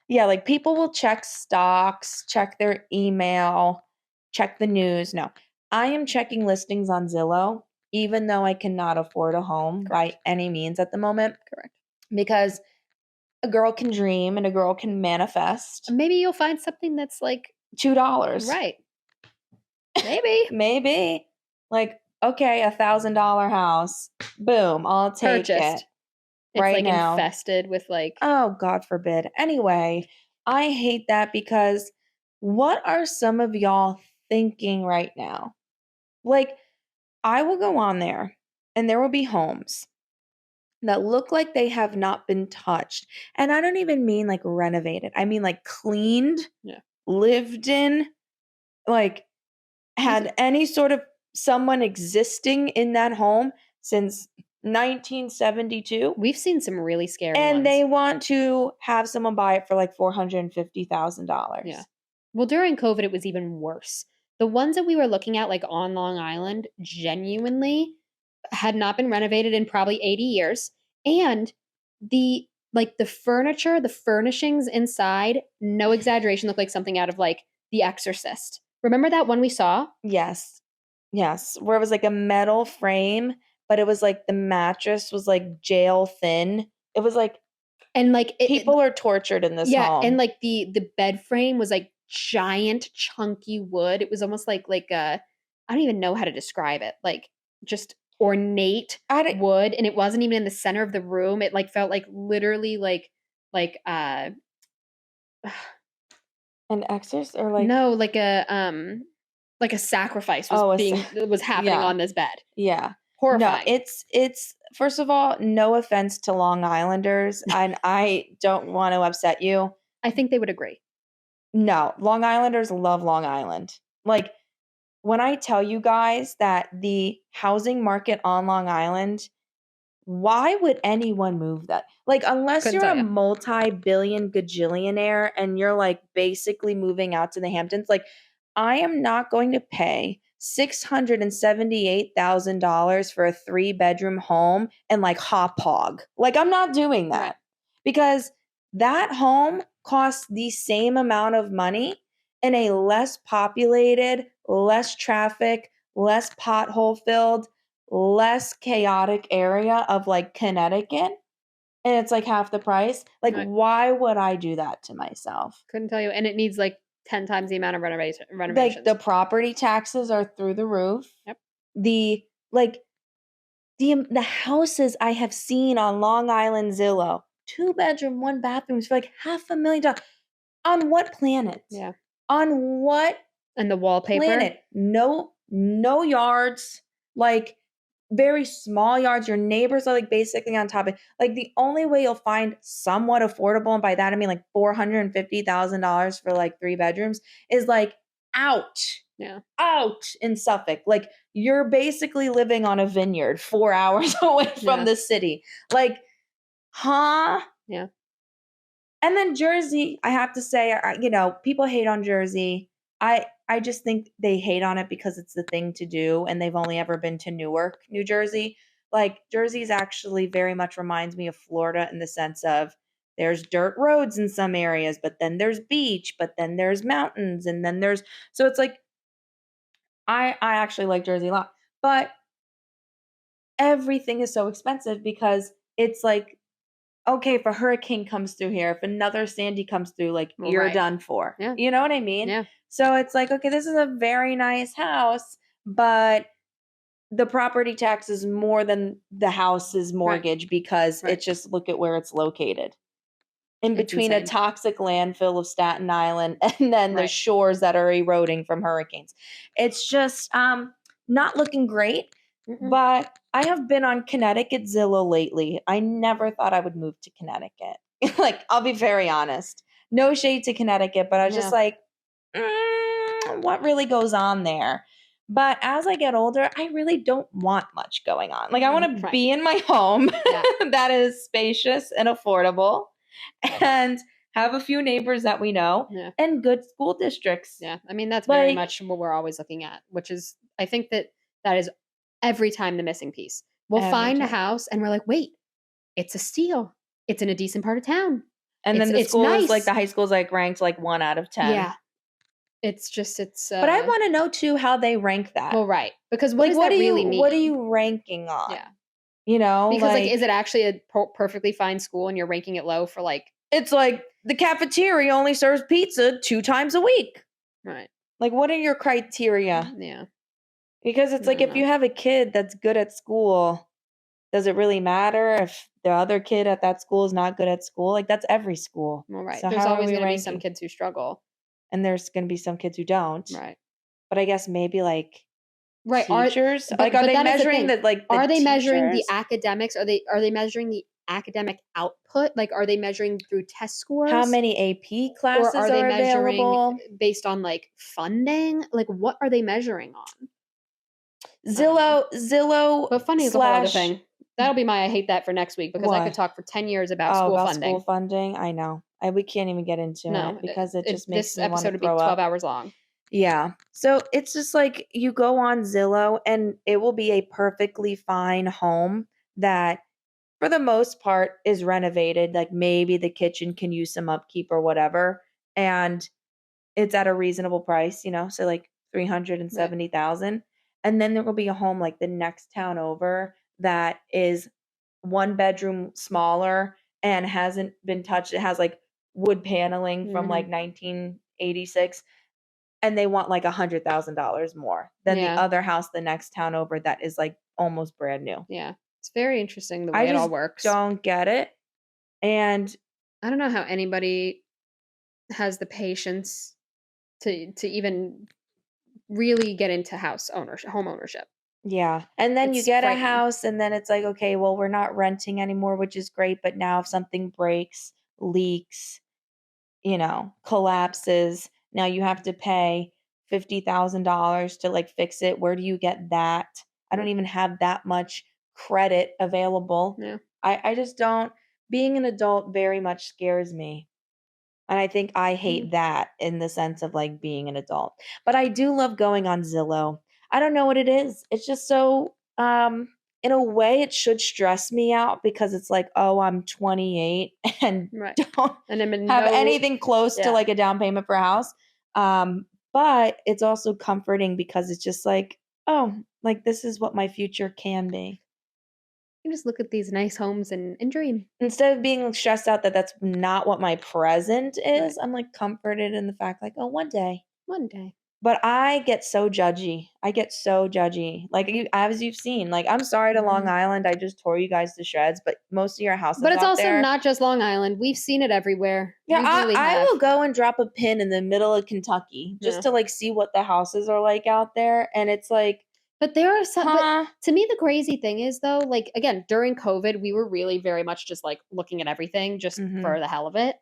yeah, like people will check stocks, check their email, check the news. No, I am checking listings on Zillow, even though I cannot afford a home by Correct. any means at the moment, Correct. because a girl can dream and a girl can manifest. Maybe you'll find something that's like $2. right. Maybe. Maybe. Like, okay, $1,000 house. Boom, I'll take Purchased. it It's right like now. infested with like Oh, God forbid. Anyway, I hate that because what are some of y'all thinking right now? Like, I will go on there and there will be homes that look like they have not been touched. And I don't even mean like renovated. I mean like cleaned, Yeah. lived in, like had any sort of someone existing in that home since 1972. We've seen some really scary And ones. they want to have someone buy it for like $450,000. Yeah. Well, during COVID, it was even worse. The ones that we were looking at, like on Long Island, genuinely had not been renovated in probably 80 years. And the furniture, the furnishings inside, no exaggeration, looked like something out of like The Exorcist. Remember that one we saw? Yes. Yes. Where it was like a metal frame, but it was like the mattress was like jail thin. It was like, and like people are tortured in this yeah, home. and like the bed frame was like giant chunky wood. It was almost like I don't even know how to describe it. Like just ornate wood, and it wasn't even in the center of the room. It like felt like literally like an exorcist or like no, like a sacrifice was happening yeah. on this bed. Yeah. Horrifying. No, it's first of all, no offense to Long Islanders, and I don't want to upset you. I think they would agree. No, Long Islanders love Long Island. Like, when I tell you guys that the housing market on Long Island, why would anyone move that? Like, unless Couldn't you're tell a ya. multi-billion gajillionaire and you're like basically moving out to the Hamptons, like, I am not going to pay $678,000 for a 3-bedroom home and like hop hog. Like, I'm not doing that. Right. Because that home costs the same amount of money in a less populated, less traffic, less pothole filled, less chaotic area of like Connecticut, and it's like half the price. Like, Right. why would I do that to myself? Couldn't tell you. And it needs like 10 times the amount of renovations. Like, the property taxes are through the roof. Yep. The houses I have seen on Long Island Zillow, 2-bedroom, 1-bathrooms for like $500,000. On what planet? Yeah. On what And the wallpaper. planet? No yards. Like, very small yards. Your neighbors are like basically on top of it. Like, the only way you'll find somewhat affordable, and by that I mean like $450,000 for like 3 bedrooms, is like out in Suffolk. Like, you're basically living on a vineyard 4 hours away from the city. Like, huh? Yeah. And then Jersey, I have to say, people hate on Jersey. I just think they hate on it because it's the thing to do, and they've only ever been to Newark, New Jersey. Like, Jersey's actually very much reminds me of Florida in the sense of there's dirt roads in some areas, but then there's beach, but then there's mountains, and then so it's like, I actually like Jersey a lot. But everything is so expensive because it's like, okay, if a hurricane comes through here, if another Sandy comes through, like, you're done for. Yeah. You know what I mean? Yeah. So it's like, okay, this is a very nice house, but the property tax is more than the house's mortgage because it's just, look at where it's located. in It's between a insane. toxic landfill of Staten Island and then the Right. shores that are eroding from hurricanes. It's just not looking great. Mm-mm. But I have been on Connecticut Zillow lately. I never thought I would move to Connecticut. Like, I'll be very honest. No shade to Connecticut, but I was just Yeah. like, what really goes on there? But as I get older, I really don't want much going on. Like, I want to Right. be in my home Yeah. that is spacious and affordable and have a few neighbors that we know Yeah. and good school districts. Yeah. I mean, that's very Like, much what we're always looking at, which is, I think that is every time the missing piece. We'll every find a time. house and we're like, wait, it's a steal. It's in a decent part of town. And then the It's school is like, nice. the high school is like ranked like 1 out of 10. Yeah. It's just, But I want to know too how they rank that. well, right. Because what Like, does that really mean? what are you ranking on? Yeah. You know, Because like, is it actually a perfectly fine school and you're ranking it low for like, it's like the cafeteria only serves pizza 2 times a week. right. Like, what are your criteria? Yeah. Because it's I like, don't if you have a kid that's good at school, does it really matter if the other kid at that school is not good at school? Like, that's every school. Well, right. So There's how are always we going to be some ranking? kids who struggle. And there's going to be some kids who don't. Right. But I guess maybe like Right. teachers. But Like, are they that is the measuring thing. the like? Are they measuring the teachers? academics? Are they measuring the academic output? Like, are they measuring through test scores? How many AP or classes are they measuring available? based on like funding? Like, what are they measuring on? Zillow But funding is a whole other thing. That'll be my I hate that for next week because I could What? talk for 10 years about school funding. School funding. I know. We can't even get into No, it because it just makes this me want episode to would be throw 12 up. hours long. Yeah. So it's just like you go on Zillow and it will be a perfectly fine home that for the most part is renovated. Like maybe the kitchen can use some upkeep or whatever. And it's at a reasonable price, you know, so like 370,000. And then there will be a home like the next town over that is 1 bedroom smaller and hasn't been touched. It has like wood paneling from like 1986 and they want like $100,000 more than the other house the next town over that is like almost brand new. Yeah. It's very interesting the way I it all just works. don't get it. And I don't know how anybody has the patience to even really get into home ownership. yeah. And then you It's get a frightening. house and then it's like, okay, well, we're not renting anymore, which is great. But now if something breaks, leaks, you know, collapses, now you have to pay $50,000 to like fix it. Where do you get that? I don't even have that much credit available. Yeah. I just don't. Being an adult very much scares me. And I think I hate that in the sense of like being an adult. But I do love going on Zillow. I don't know what it is. It's just so in a way it should stress me out because it's like, oh, I'm 28 and Right. don't And I'm have anything close to like a down payment for a house. But it's also comforting because it's just like, oh, like this is what my future can be. You just look at these nice homes and dream. Instead of being stressed out that that's not what my present is, I'm like comforted in the fact like, oh, one day. One day. But I get so judgy. Like as you've seen, like I'm sorry to Long Island. I just tore you guys to shreds, but most of your houses But it's out also there, not just Long Island. We've seen it everywhere. yeah, We really I have. will go and drop a pin in the middle of Kentucky just to like see what the houses are like out there. And it's like, but there are some. But to me, the crazy thing is though, like again, during COVID, we were really very much just like looking at everything just for the hell of it,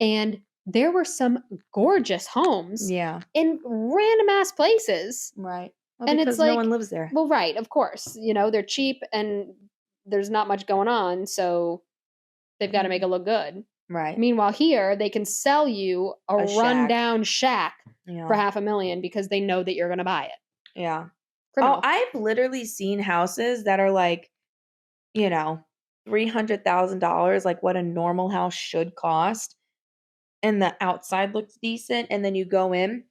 and there were some gorgeous homes, in random ass places, right? Well, and it's like no one lives there. Well, right, of course, you know they're cheap and there's not much going on, so they've got to make it look good. Right. Meanwhile, here they can sell you a rundown shack for $500,000 because they know that you're going to buy it. Yeah. Criminal. Oh, I've literally seen houses that are like, you know, $300,000, like what a normal house should cost. And the outside looks decent. And then you go in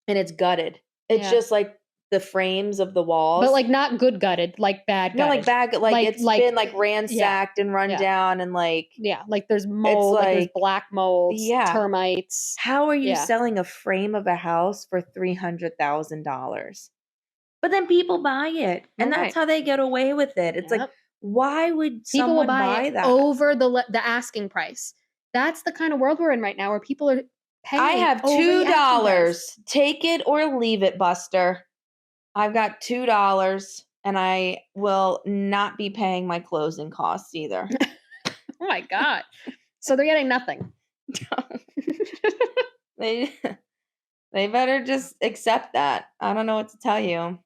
and it's gutted. It's just like the frames of the walls. But like not good gutted, like bad gutted. No, like bad, like it's been like ransacked and run down and like. Yeah, like there's mold, like there's black molds, termites. How are you selling a frame of a house for $300,000? But then people buy it. And that's how they get away with it. It's like, why would someone buy that? Over the asking price. that's the kind of world we're in right now, where people are paying. I have $2. Take it or leave it, Buster. I've got $2 and I will not be paying my closing costs either. Oh my God. So they're getting nothing. They better just accept that. I don't know what to tell you.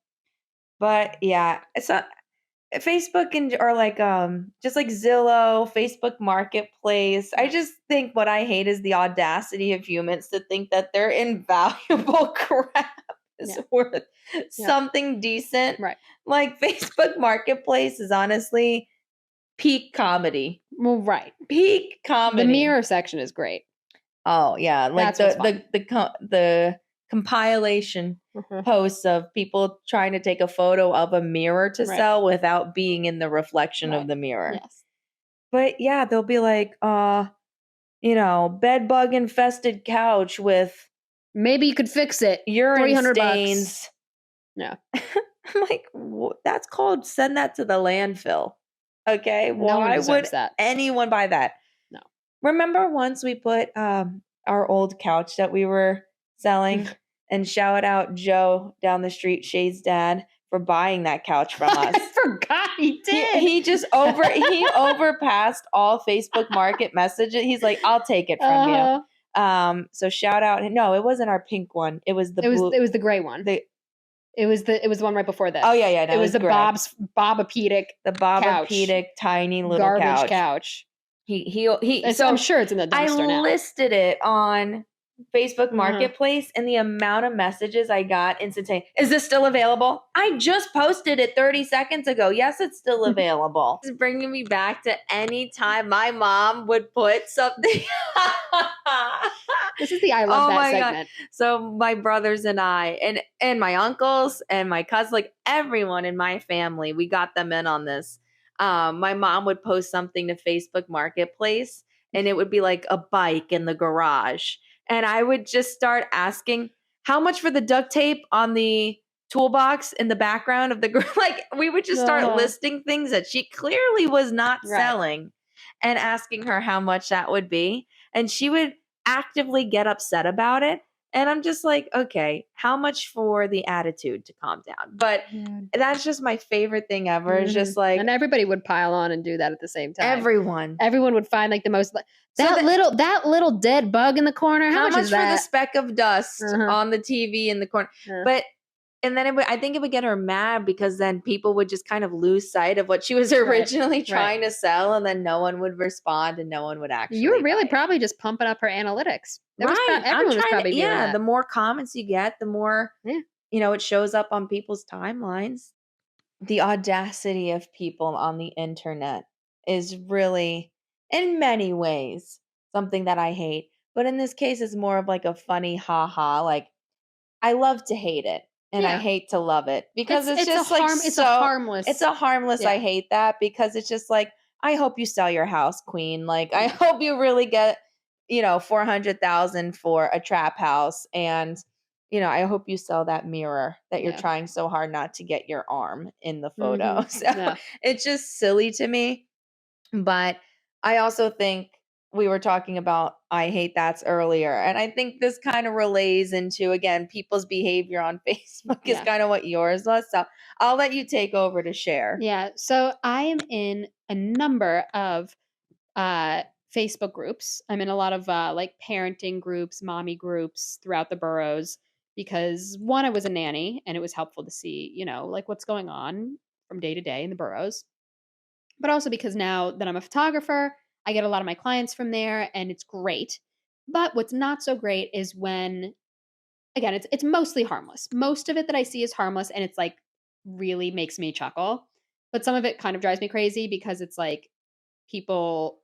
But yeah, it's not Facebook or like just like Zillow, Facebook Marketplace. I just think what I hate is the audacity of humans to think that their invaluable crap is worth something decent. Right. Like Facebook Marketplace is honestly peak comedy. Well, right. Peak comedy. The mirror section is great. Oh yeah, like the compilation posts of people trying to take a photo of a mirror to sell without being in the reflection of the mirror. Yes. But yeah, they'll be like, bed bug infested couch with maybe you could fix it. Urine stains. Yeah. I'm like, that's called send that to the landfill. Okay. Why would anyone buy that? No. Remember once we put our old couch that we were selling and shout out Joe down the street, Shay's dad, for buying that couch from us. I forgot he did. He just overpassed all Facebook Market messages. He's like, I'll take it from you. So shout out. No, it wasn't our pink one. It was the blue. It was the gray one. It was the one right before this. Oh yeah. No, it was the gray. Bobapedic. The Bobapedic tiny little garbage couch. So I'm sure it's in the dumpster now. I listed it on Facebook Marketplace, and the amount of messages I got instantaneously. Is this still available? I just posted it 30 seconds ago. Yes, it's still available. It's bringing me back to any time my mom would put something. This is the I love that segment. God. So my brothers and I, and my uncles and my cousins, like everyone in my family, we got them in on this. My mom would post something to Facebook Marketplace, and it would be like a bike in the garage. And I would just start asking, how much for the duct tape on the toolbox in the background of the like we would just start listing things that she clearly was not selling and asking her how much that would be. And she would actively get upset about it. And I'm just like, okay, how much for the attitude to calm down? But that's just my favorite thing ever. It's just like, and everybody would pile on and do that at the same time. Everyone would find like the most that little dead bug in the corner. How much is that? For the speck of dust on the TV in the corner? But and then I think it would get her mad, because then people would just kind of lose sight of what she was originally trying to sell, and then no one would respond and no one would actually. You were really probably just pumping up her analytics. Everyone was probably doing that. The more comments you get, the more it shows up on people's timelines. The audacity of people on the internet is really, in many ways, something that I hate. But in this case, it's more of like a funny ha-ha. Like, I love to hate it. And I hate to love it, because it's just like it's a harmless. It's a harmless. I hate that, because it's just like, I hope you sell your house, queen. Like, I hope you really get, $400,000 for a trap house, and I hope you sell that mirror that you're trying so hard not to get your arm in the photo. So it's just silly to me. But I also think we were talking about I hate that's earlier. And I think this kind of relays into, again, people's behavior on Facebook is kind of what yours was. So I'll let you take over to share. Yeah. So I am in a number of Facebook groups. I'm in a lot of like parenting groups, mommy groups throughout the boroughs, because one, I was a nanny and it was helpful to see, like what's going on from day to day in the boroughs. But also because now that I'm a photographer, I get a lot of my clients from there, and it's great. But what's not so great is when, again, it's mostly harmless. Most of it that I see is harmless, and it's like really makes me chuckle. But some of it kind of drives me crazy, because it's like people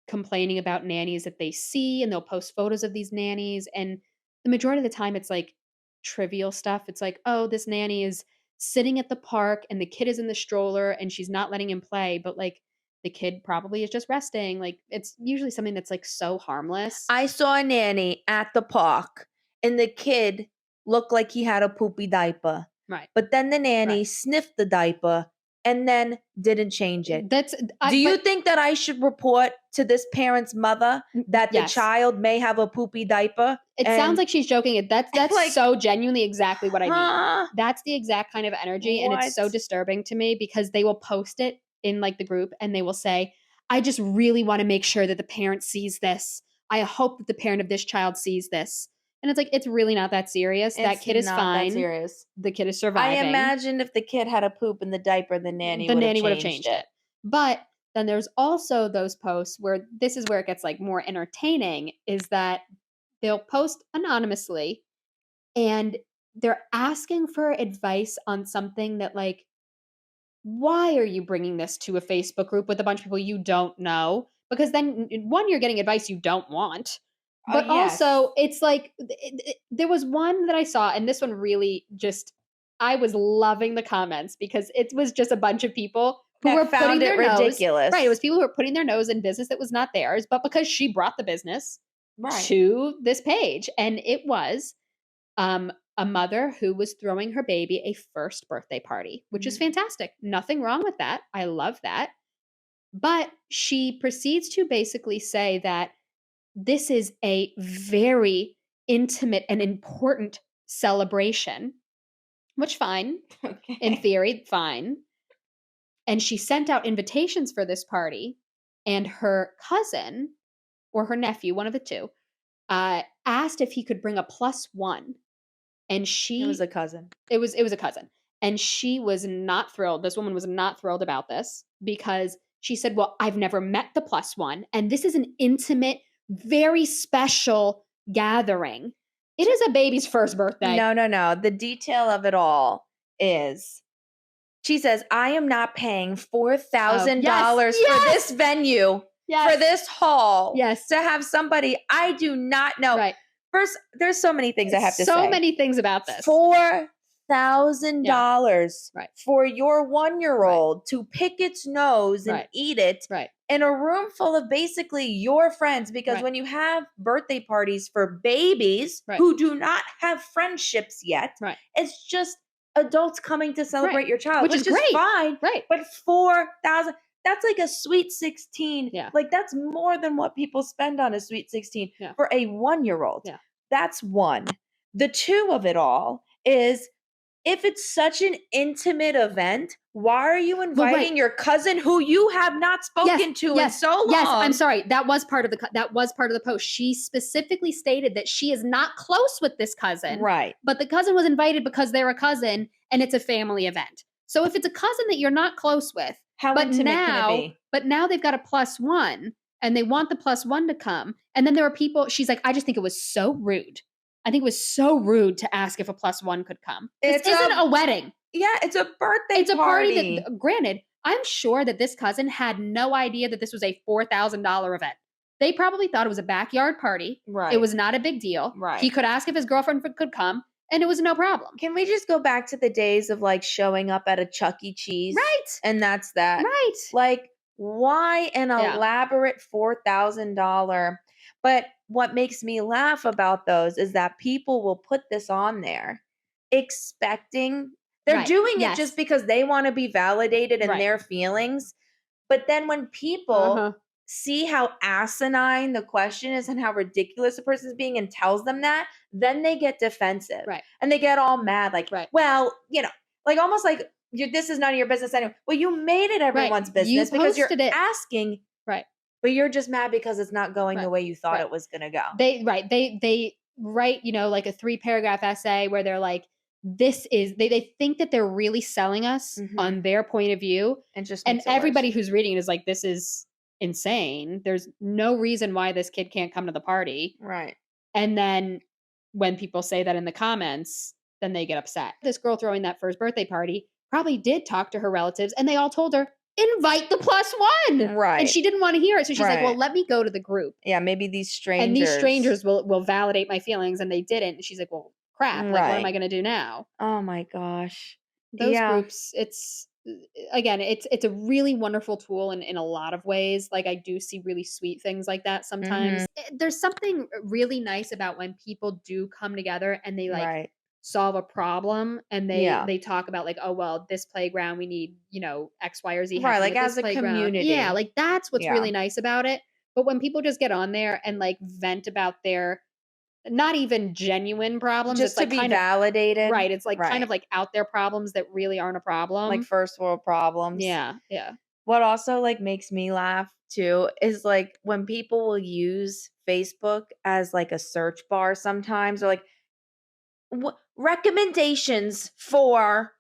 complaining about nannies that they see, and they'll post photos of these nannies. And the majority of the time it's like trivial stuff. It's like, oh, this nanny is sitting at the park and the kid is in the stroller and she's not letting him play, but like the kid probably is just resting. Like, it's usually something that's like so harmless. I saw a nanny at the park and the kid looked like he had a poopy diaper. Right. But then the nanny sniffed the diaper and then didn't change it. Do you but think that I should report to this parent's mother that the yes. child may have a poopy diaper? It sounds like she's joking. That's like, so genuinely exactly what I mean. huh? That's the exact kind of energy, and it's so What? disturbing to me because they will post it in like the group and they will say, "I just really want to make sure that the parent sees this. I hope that the parent of this child sees this." And it's like, it's really not that serious. That It's kid is not that fine. serious. The kid is I surviving. imagine if the kid had a poop in the diaper, the nanny would have changed it. But then there's also those posts where this is where it gets like more entertaining, is that they'll post anonymously and they're asking for advice on something that, like, why are you bringing this to a Facebook group with a bunch of people you don't know? Because then, one, you're getting advice you don't want. But Yes. also, it's like, there was one that I saw, and this one really just, I was loving the comments because it was just a bunch of people who were putting their ridiculous. nose. Right. It was people who were putting their nose in business that was not theirs, but because she brought the business Right. to this page. And it was a mother who was throwing her baby a first birthday party, which is fantastic. Nothing wrong with that. I love that. But she proceeds to basically say that this is a very intimate and important celebration, which fine. Okay. In theory, fine. And she sent out invitations for this party, and her cousin or her nephew, one of the two, asked if he could bring a +1. And It was a cousin. It was a cousin. And she was not thrilled. This woman was not thrilled about this because she said, "Well, I've never met the +1, and this is an intimate, very special gathering. It is a baby's first birthday." No. The detail of it all is she says, "I am not paying $4,000 for this venue, for this hall, to have somebody I do not know." Right. First, there's so many things I have to say. So many things about this. $4,000 for your 1-year-old to pick its nose and eat it in a room full of basically your friends. Because when you have birthday parties for babies who do not have friendships yet, it's just adults coming to celebrate your child, which is great. Fine. But 4,000, that's like a sweet 16. Like, that's more than what people spend on a sweet 16 for a 1-year-old. That's one. The two of it all is, if it's such an intimate event, why are you inviting your cousin who you have not spoken to in so long? Yes, I'm sorry. That was part of the post. She specifically stated that she is not close with this cousin. Right. But the cousin was invited because they're a cousin and it's a family event. So if it's a cousin that you're not close with, how intimate can it be? But now they've got a +1 and they want the +1 to come. And then there were people, she's like, "I just think it was so rude. I think it was so rude to ask if a +1 could come." This isn't a wedding. Yeah, it's a birthday It's a party that, granted, I'm sure that this cousin had no idea that this was a $4,000 event. They probably thought it was a backyard party. Right. It was not a big deal. Right. He could ask if his girlfriend could come, and it was no problem. Can we just go back to the days of, like, showing up at a Chuck E. Cheese? Right. And that's that. Right. Like, why an elaborate $4,000? But what makes me laugh about those is that people will put this on there expecting, they're doing it just because they want to be validated in their feelings. But then when people see how asinine the question is and how ridiculous the person is being and tells them that, then they get defensive. Right. And they get all mad, like, well, like, almost like, this is none of your business anyway. Well, you made it everyone's business because you're asking. Right. But you're just mad because it's not going the way you thought it was going to go. They write, like a 3-paragraph essay where they're like, they think that they're really selling us on their point of view. And everybody who's reading it is like, this is insane. There's no reason why this kid can't come to the party. Right. And then when people say that in the comments, then they get upset. This girl throwing that first birthday party probably did talk to her relatives, and they all told her, invite the +1. Right. And she didn't want to hear it. So she's like, well, let me go to the group. Yeah, maybe these strangers. And these strangers will validate my feelings. And they didn't. And she's like, well, crap. Like, what am I going to do now? Oh my gosh. Those groups, it's a really wonderful tool in a lot of ways. Like, I do see really sweet things like that sometimes. There's something really nice about when people do come together and they solve a problem and Yeah. they talk about like, oh well, this playground we need, X, Y, or Z Right, happening like at this as a playground. Yeah, community. like that's what's Yeah. really nice about it. But when people just get on there and like vent about their not even genuine problems, it's Just to like be kind of validated. right, it's like kind Right. of like out there problems that really aren't a Like problem. first world problems. Yeah, yeah. What also like makes me laugh too is like when people will use Facebook as like a search bar sometimes, or like recommendations for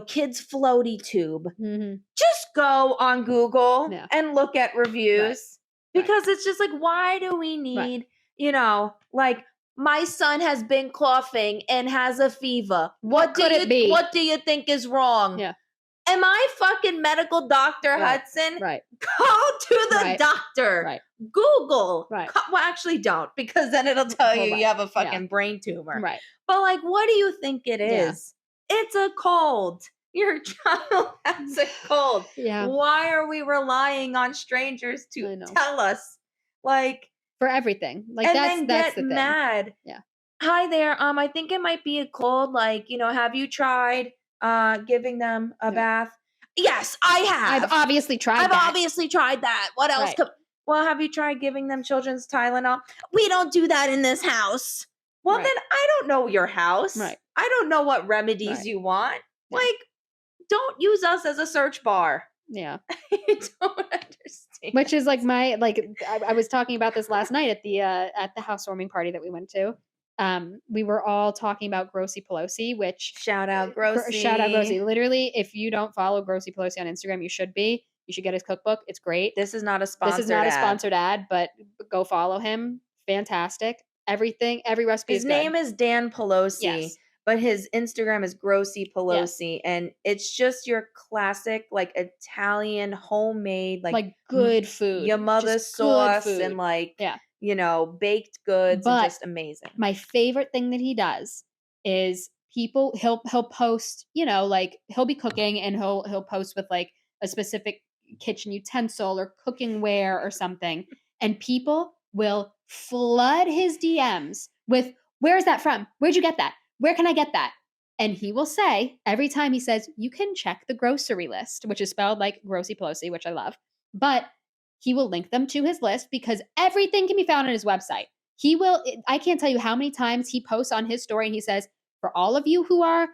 kids floaty tube. Mhm. Just go on Google Yeah. and look at Right. reviews, Right. because it's just like, why do we Right. need, like, my son has been coughing and has a fever. What could it be? What do you think is wrong? Yeah. Am I fucking medical Dr. Right. Hudson? Right. Go to the Right. doctor. Right. Google. Right. Well, actually, don't, because then it'll tell Well, you right. you have a Yeah. fucking brain tumor. Right. But like, what do you think it Yeah. is? It's a cold. Your child has a cold. Yeah. Why are we relying on strangers I to know. tell us? Like, For everything. Like and that's then that's get the thing. mad. Yeah. Hi there. I think it might be a cold. Like, have you tried giving them a Right. bath? Yes, I have. I've obviously tried I've that. obviously tried that. What else Right. well, have you tried giving them children's Tylenol? We don't do that in this house. Well, Right. then I don't know your house. Right. I don't know what remedies Right. you want. Yeah. Like, don't use us as a search bar. Yeah. I don't understand. Which is like I was talking about this last night at the housewarming party that we went to. We were all talking about Grossy Pelosi, which Shout out Grossy. shout out Grossy. Literally, if you don't follow Grossy Pelosi on Instagram, you should be. You should get his cookbook. It's great. This is not a sponsored This is not a ad. sponsored ad, but go follow him. Fantastic. Everything, every recipe His is good. name is Dan Pelosi, Yes. but his Instagram is Grossy Yes. Pelosi, and it's just your classic like Italian homemade like good food, your mother's just good sauce food. and like Yeah. baked goods, and But just amazing. my favorite thing that he does is he'll post, like he'll be cooking and he'll post with like a specific kitchen utensil or cooking ware or something, and people will flood his DMs with, where's that from? Where'd you get that? Where can I get that? And he will say, every time he says, you can check the grocery list, which is spelled like Grossy Pelosi, which I love. But he will link them to his list because everything can be found on his website. I can't tell you how many times he posts on his story and he says, for all of you who are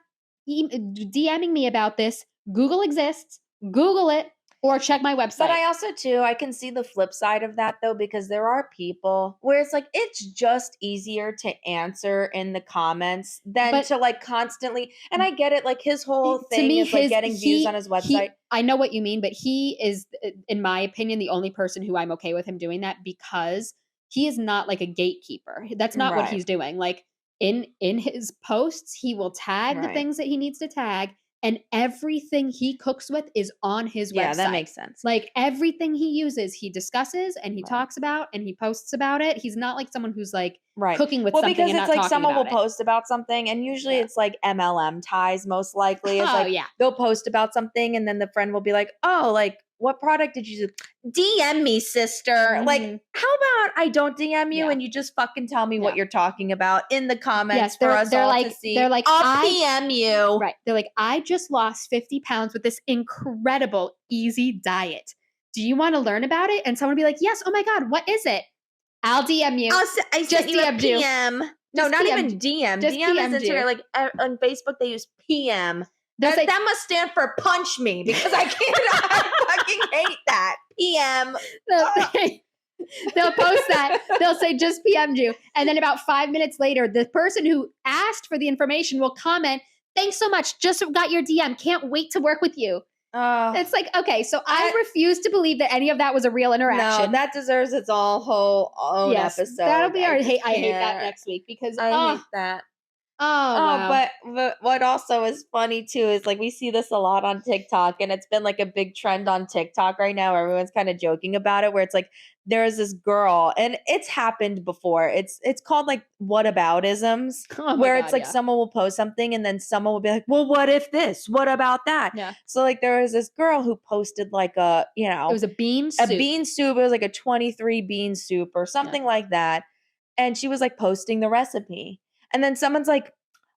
DMing me about this, Google exists, Google it, or check my website. But I also too, I can see the flip side of that though, because there are people where it's like, it's just easier to answer in the comments than to like constantly, and I get it, like his whole thing is like getting views on his website. I know what you mean, but he is, in my opinion, the only person who I'm okay with him doing that, because he is not like a gatekeeper. That's not what he's doing. Like in his posts, he will tag the things that he needs to tag, and everything he cooks with is on his website. Yeah, that makes sense. Like everything he uses, he discusses and he talks about and he posts about it. He's not like someone who's like cooking with something because and it's not like someone will about post about something, and usually it's like MLM ties, most likely. It's like they'll post about something and then the friend will be like, oh, like, what product did you do? DM me, sister. Mhm. Like, how about I don't DM you and you just fucking tell me what you're talking about in the comments for us all to see. They're like, I'll PM you. Right. They're like, I just lost 50 pounds with this incredible easy diet. Do you want to learn about it? And someone would be like, yes. Oh my God, what is it? I'll DM you. I sent you a PM. No, not even DM. Just DM PM'd is Instagram. Like on Facebook, they use PM. That must stand for punch me, because I can't. I fucking hate that. PM. They'll post that. They'll say just PM'd you. And then about 5 minutes later, the person who asked for the information will comment, thanks so much. Just got your DM. Can't wait to work with you. It's like, okay, so I refuse to believe that any of that was a real interaction. No, that deserves its whole own episode. That'll be our hate. I hate that next week, because I hate that. Wow. But what also is funny too is like we see this a lot on TikTok, and it's been like a big trend on TikTok right now. Everyone's kind of joking about it, where it's like there's this girl, and it's happened before. It's called like whataboutisms, where it's like someone will post something and then someone will be like, well, what if this? What about that? Yeah. So like there was this girl who posted like it was a bean soup. A bean soup. It was like a 23 bean soup or something like that. And she was like posting the recipe. And then someone's like,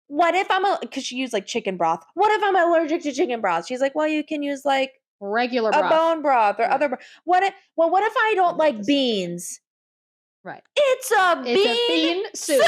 what if because she used like chicken broth. What if I'm allergic to chicken broth? She's like, well, you can use like regular a broth. bone broth or Right. other broth. What if I don't like beans? Right. It's a bean soup.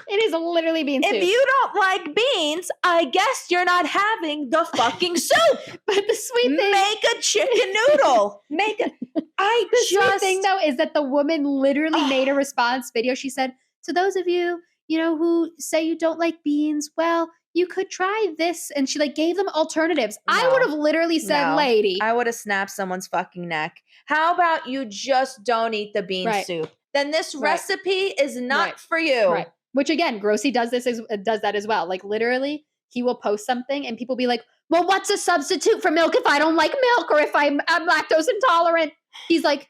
It is literally bean soup. If you don't like beans, I guess you're not having the fucking soup. But the sweet thing, make a chicken noodle. Sweet thing though is that the woman literally made a response video. She said, to those of you, who say you don't like beans, well, you could try this. And she like gave them alternatives. No, I would have literally said, lady. I would have snapped someone's fucking neck. How about you just don't eat the bean soup? Then this recipe is not for you. Right. Which again, Grossi does that as well. Like literally, he will post something and people be like, well, what's a substitute for milk if I don't like milk or if I'm lactose intolerant? He's like,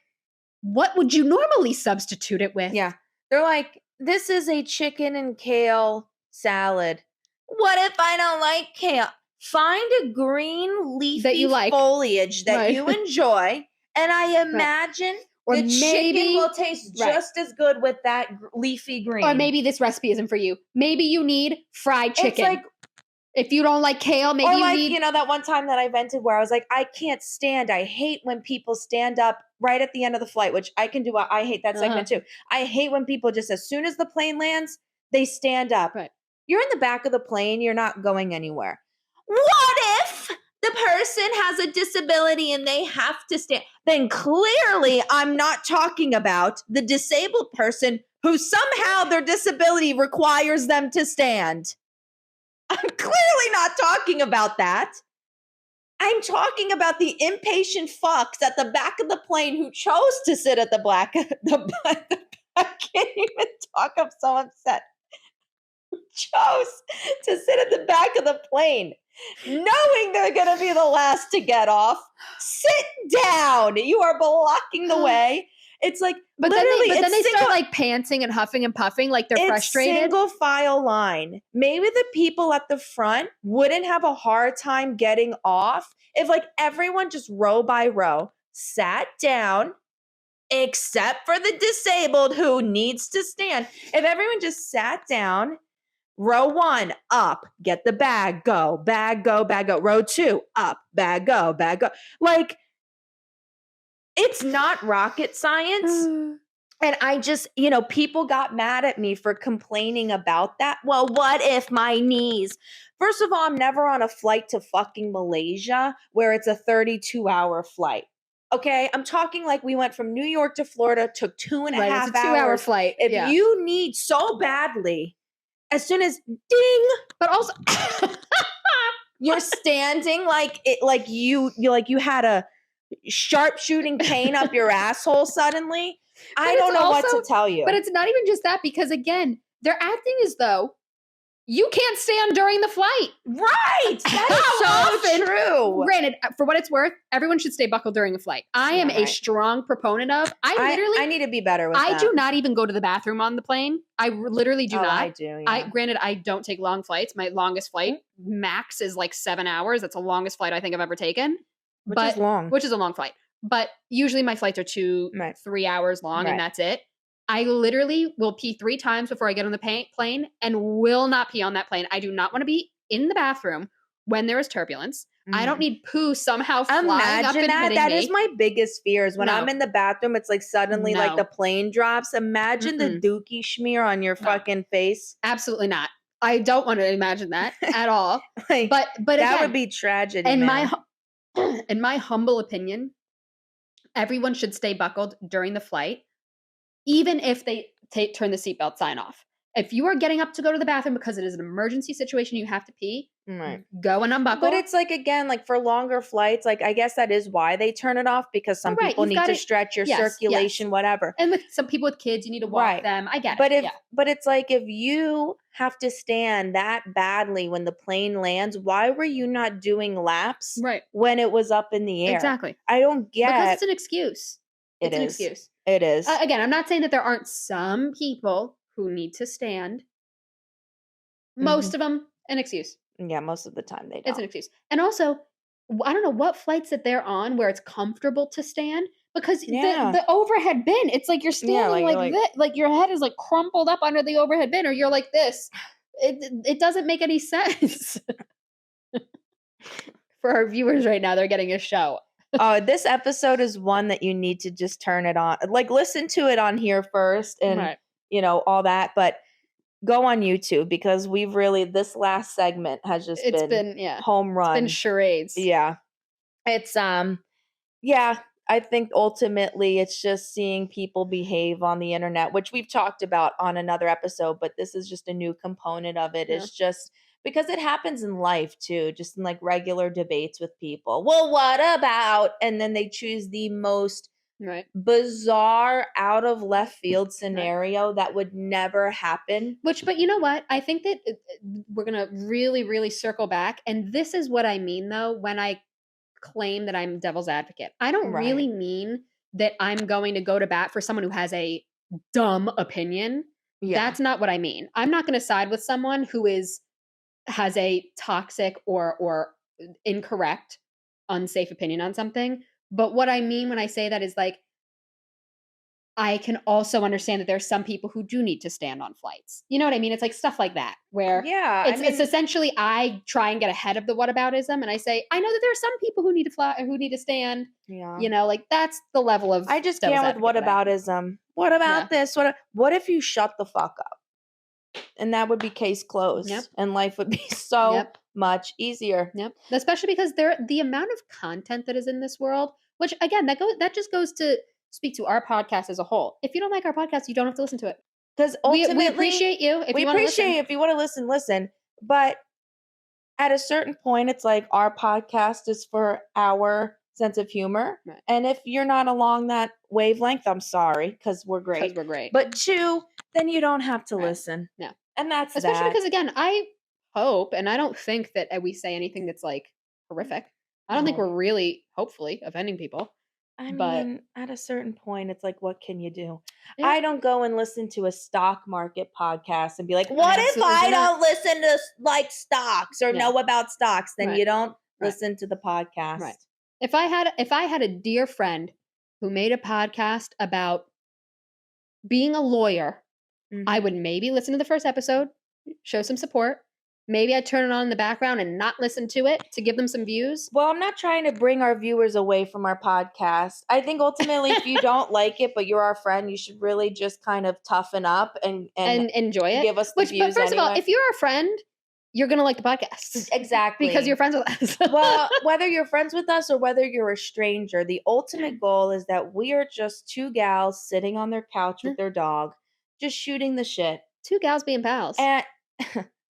what would you normally substitute it with? Yeah. They're like, this is a chicken and kale salad. What if I don't like kale? Find a green leafy that you like. Foliage that you enjoy. And I imagine or the chicken will taste just as good with that leafy green. Or maybe this recipe isn't for you. Maybe you need fried chicken. It's like, if you don't like kale, maybe you need... that one time that I vented where I was like, I can't stand, I hate when people stand up right at the end of the flight, which I can do. I hate that segment too. I hate when people just, as soon as the plane lands, they stand up. Right. You're in the back of the plane. You're not going anywhere. What if the person has a disability and they have to stand? Then clearly I'm not talking about the disabled person who somehow their disability requires them to stand. I'm clearly not talking about that. I'm talking about the impatient fucks at the back of the plane who chose to sit at the back. I can't even talk. I'm so upset. Chose to sit at the back of the plane, knowing they're going to be the last to get off. Sit down. You are blocking the way. It's like, but literally, then they start like panting and huffing and puffing like they're frustrated. Single file line. Maybe the people at the front wouldn't have a hard time getting off if like everyone just row by row sat down, except for the disabled who needs to stand. If everyone just sat down, row 1, up, get the bag, go, bag, go, bag, go. Row 2, up, bag, go, bag, go. Like, it's not rocket science. And I just, people got mad at me for complaining about that. Well, what if my knees? First of all, I'm never on a flight to fucking Malaysia where it's a 32-hour flight. Okay, I'm talking like we went from New York to Florida, took 2.5 hours. It's a 2-hour flight. If you need so badly, as soon as ding, but also you're standing like you had a sharp shooting pain up your asshole suddenly. I don't know what to tell you. But it's not even just that, because again, they're acting as though you can't stand during the flight. Right. That is so true. Granted, for what it's worth, everyone should stay buckled during a flight. I am a strong proponent of. I need to be better with that. I do not even go to the bathroom on the plane. I literally do not. I do. Yeah. Granted, I don't take long flights. My longest flight max is like 7 hours. That's the longest flight I think I've ever taken. Which is long. Which is a long flight. But usually my flights are 2-3 hours long, and that's it. I literally will pee 3 times before I get on the plane and will not pee on that plane. I do not want to be in the bathroom when there is turbulence. I don't need poo somehow flying up and hitting me. That is my biggest fear is when I'm in the bathroom, it's like suddenly like the plane drops. Imagine the dookie smear on your fucking face. Absolutely not. I don't want to imagine that at all. But that again, would be tragedy. In my humble opinion, everyone should stay buckled during the flight, even if they turn the seatbelt sign off. If you are getting up to go to the bathroom because it is an emergency situation, you have to pee, go and unbuckle. But it's like, again, like for longer flights, like I guess that is why they turn it off, because some people need to stretch your circulation, whatever. And with some people with kids, you need to walk them. I get it. But it's like, if you have to stand that badly when the plane lands, why were you not doing laps when it was up in the air? Exactly. I don't get. Because it's an excuse. It's an excuse. It is. Again, I'm not saying that there aren't some people who need to stand. Most of them, an excuse. Yeah, most of the time they don't. It's an excuse. And also, I don't know what flights that they're on where it's comfortable to stand, because the overhead bin, it's like you're standing like this, like your head is like crumpled up under the overhead bin, or you're like this. It doesn't make any sense. For our viewers right now, they're getting a show. Oh, this episode is one that you need to just turn it on. Like, listen to it on here first and, Right. all that. But go on YouTube because this last segment has just It's been been, yeah. home It's been run. charades. Yeah. It's, yeah, I think ultimately it's just seeing people behave on the internet, which we've talked about on another episode, but this is just a new component of it. Yeah. It's just because it happens in life too, just in like regular debates with people. Well, what about? And then they choose the most Right. bizarre, out of left field scenario that would never happen. But you know what? I think that we're going to really, really circle back. And this is what I mean, though, when I claim that I'm devil's advocate. I don't Right. really mean that I'm going to go to bat for someone who has a dumb opinion. Yeah. That's not what I mean. I'm not going to side with someone who has a toxic or incorrect, unsafe opinion on something. But what I mean when I say that is like, I can also understand that there's some people who do need to stand on flights. You know what I mean? It's like stuff like that where Yeah, it's essentially I try and get ahead of the whataboutism and I say, I know that there are some people who need to fly who need to stand. Yeah. You know, like that's the level of I just devil's can't with advocate that I am. whataboutism. What about this? What if you shut the fuck up? And that would be case closed. Yep. And life would be so Yep. much easier. Yep. Especially because the amount of content that is in this world, which again, that just goes to speak to our podcast as a whole. If you don't like our podcast, you don't have to listen to it. Because ultimately, we appreciate you. If we you want to appreciate listen. if you want to listen. But at a certain point, it's like our podcast is for our sense of humor. Right. And if you're not along that wavelength, I'm sorry, because we're great. Because we're great. But two, then you don't have to Right. listen. No. And that's especially that. because again, I hope, and I don't think that we say anything that's like horrific. I don't think No. we're really, hopefully, offending people. I But mean, at a certain point, it's like, what can you do? Yeah. I don't go and listen to a stock market podcast and be like, what if absolutely I do not. don't listen to like stocks or Yeah. know about stocks? Then Right. you don't Right. listen to the podcast. Right. If I had a dear friend who made a podcast about being a lawyer, I would maybe listen to the first episode, show some support. Maybe I'd turn it on in the background and not listen to it to give them some views. Well, I'm not trying to bring our viewers away from our podcast. I think ultimately, if you don't like it, but you're our friend, you should really just kind of toughen up and enjoy it. give us the views But first anyway. of all, if you're our friend, you're going to like the podcast. Exactly. Because you're friends with us. Well, whether you're friends with us or whether you're a stranger, the ultimate goal is that we are just two gals sitting on their couch with their dog, just shooting the shit. Two gals being pals. And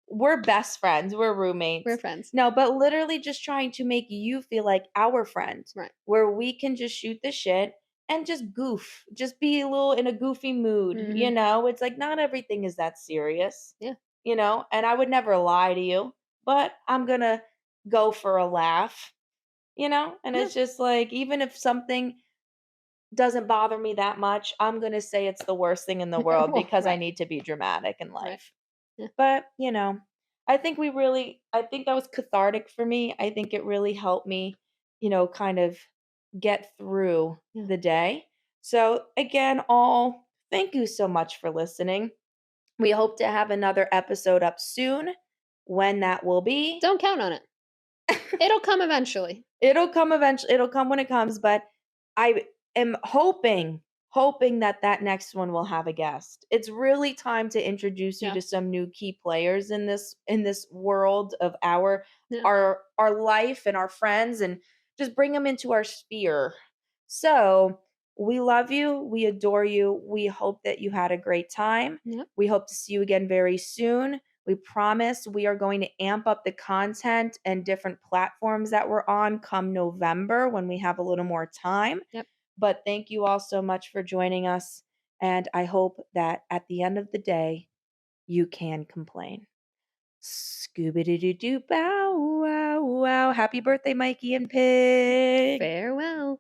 we're best friends. We're roommates. We're friends. No, but literally just trying to make you feel like our friend. Right. Where we can just shoot the shit and just goof. Just be a little in a goofy mood. Mhm. You know, it's like not everything is that serious. Yeah. You know, and I would never lie to you, but I'm going to go for a laugh. You know, and it's just like, even if something doesn't bother me that much, I'm going to say it's the worst thing in the world Well, because I right. need to be dramatic in Right. life. Yeah. But, you know, I think that was cathartic for me. I think it really helped me, you know, kind of get through the day. So, again, all thank you so much for listening. We hope to have another episode up soon. When that will be, Don't count on it. It'll come eventually. It'll come eventually. It'll come when it comes, but I am hoping that next one will have a guest. It's really time to introduce you to some new key players in this world of our life and our friends, and just bring them into our sphere. So, we love you. We adore you. We hope that you had a great time. Yep. We hope to see you again very soon. We promise we are going to amp up the content and different platforms that we're on come November when we have a little more time. Yep. But thank you all so much for joining us. And I hope that at the end of the day, you can complain. Scooby-Doo-Doo, bow, wow, wow. Happy birthday, Mikey and Pig. Farewell.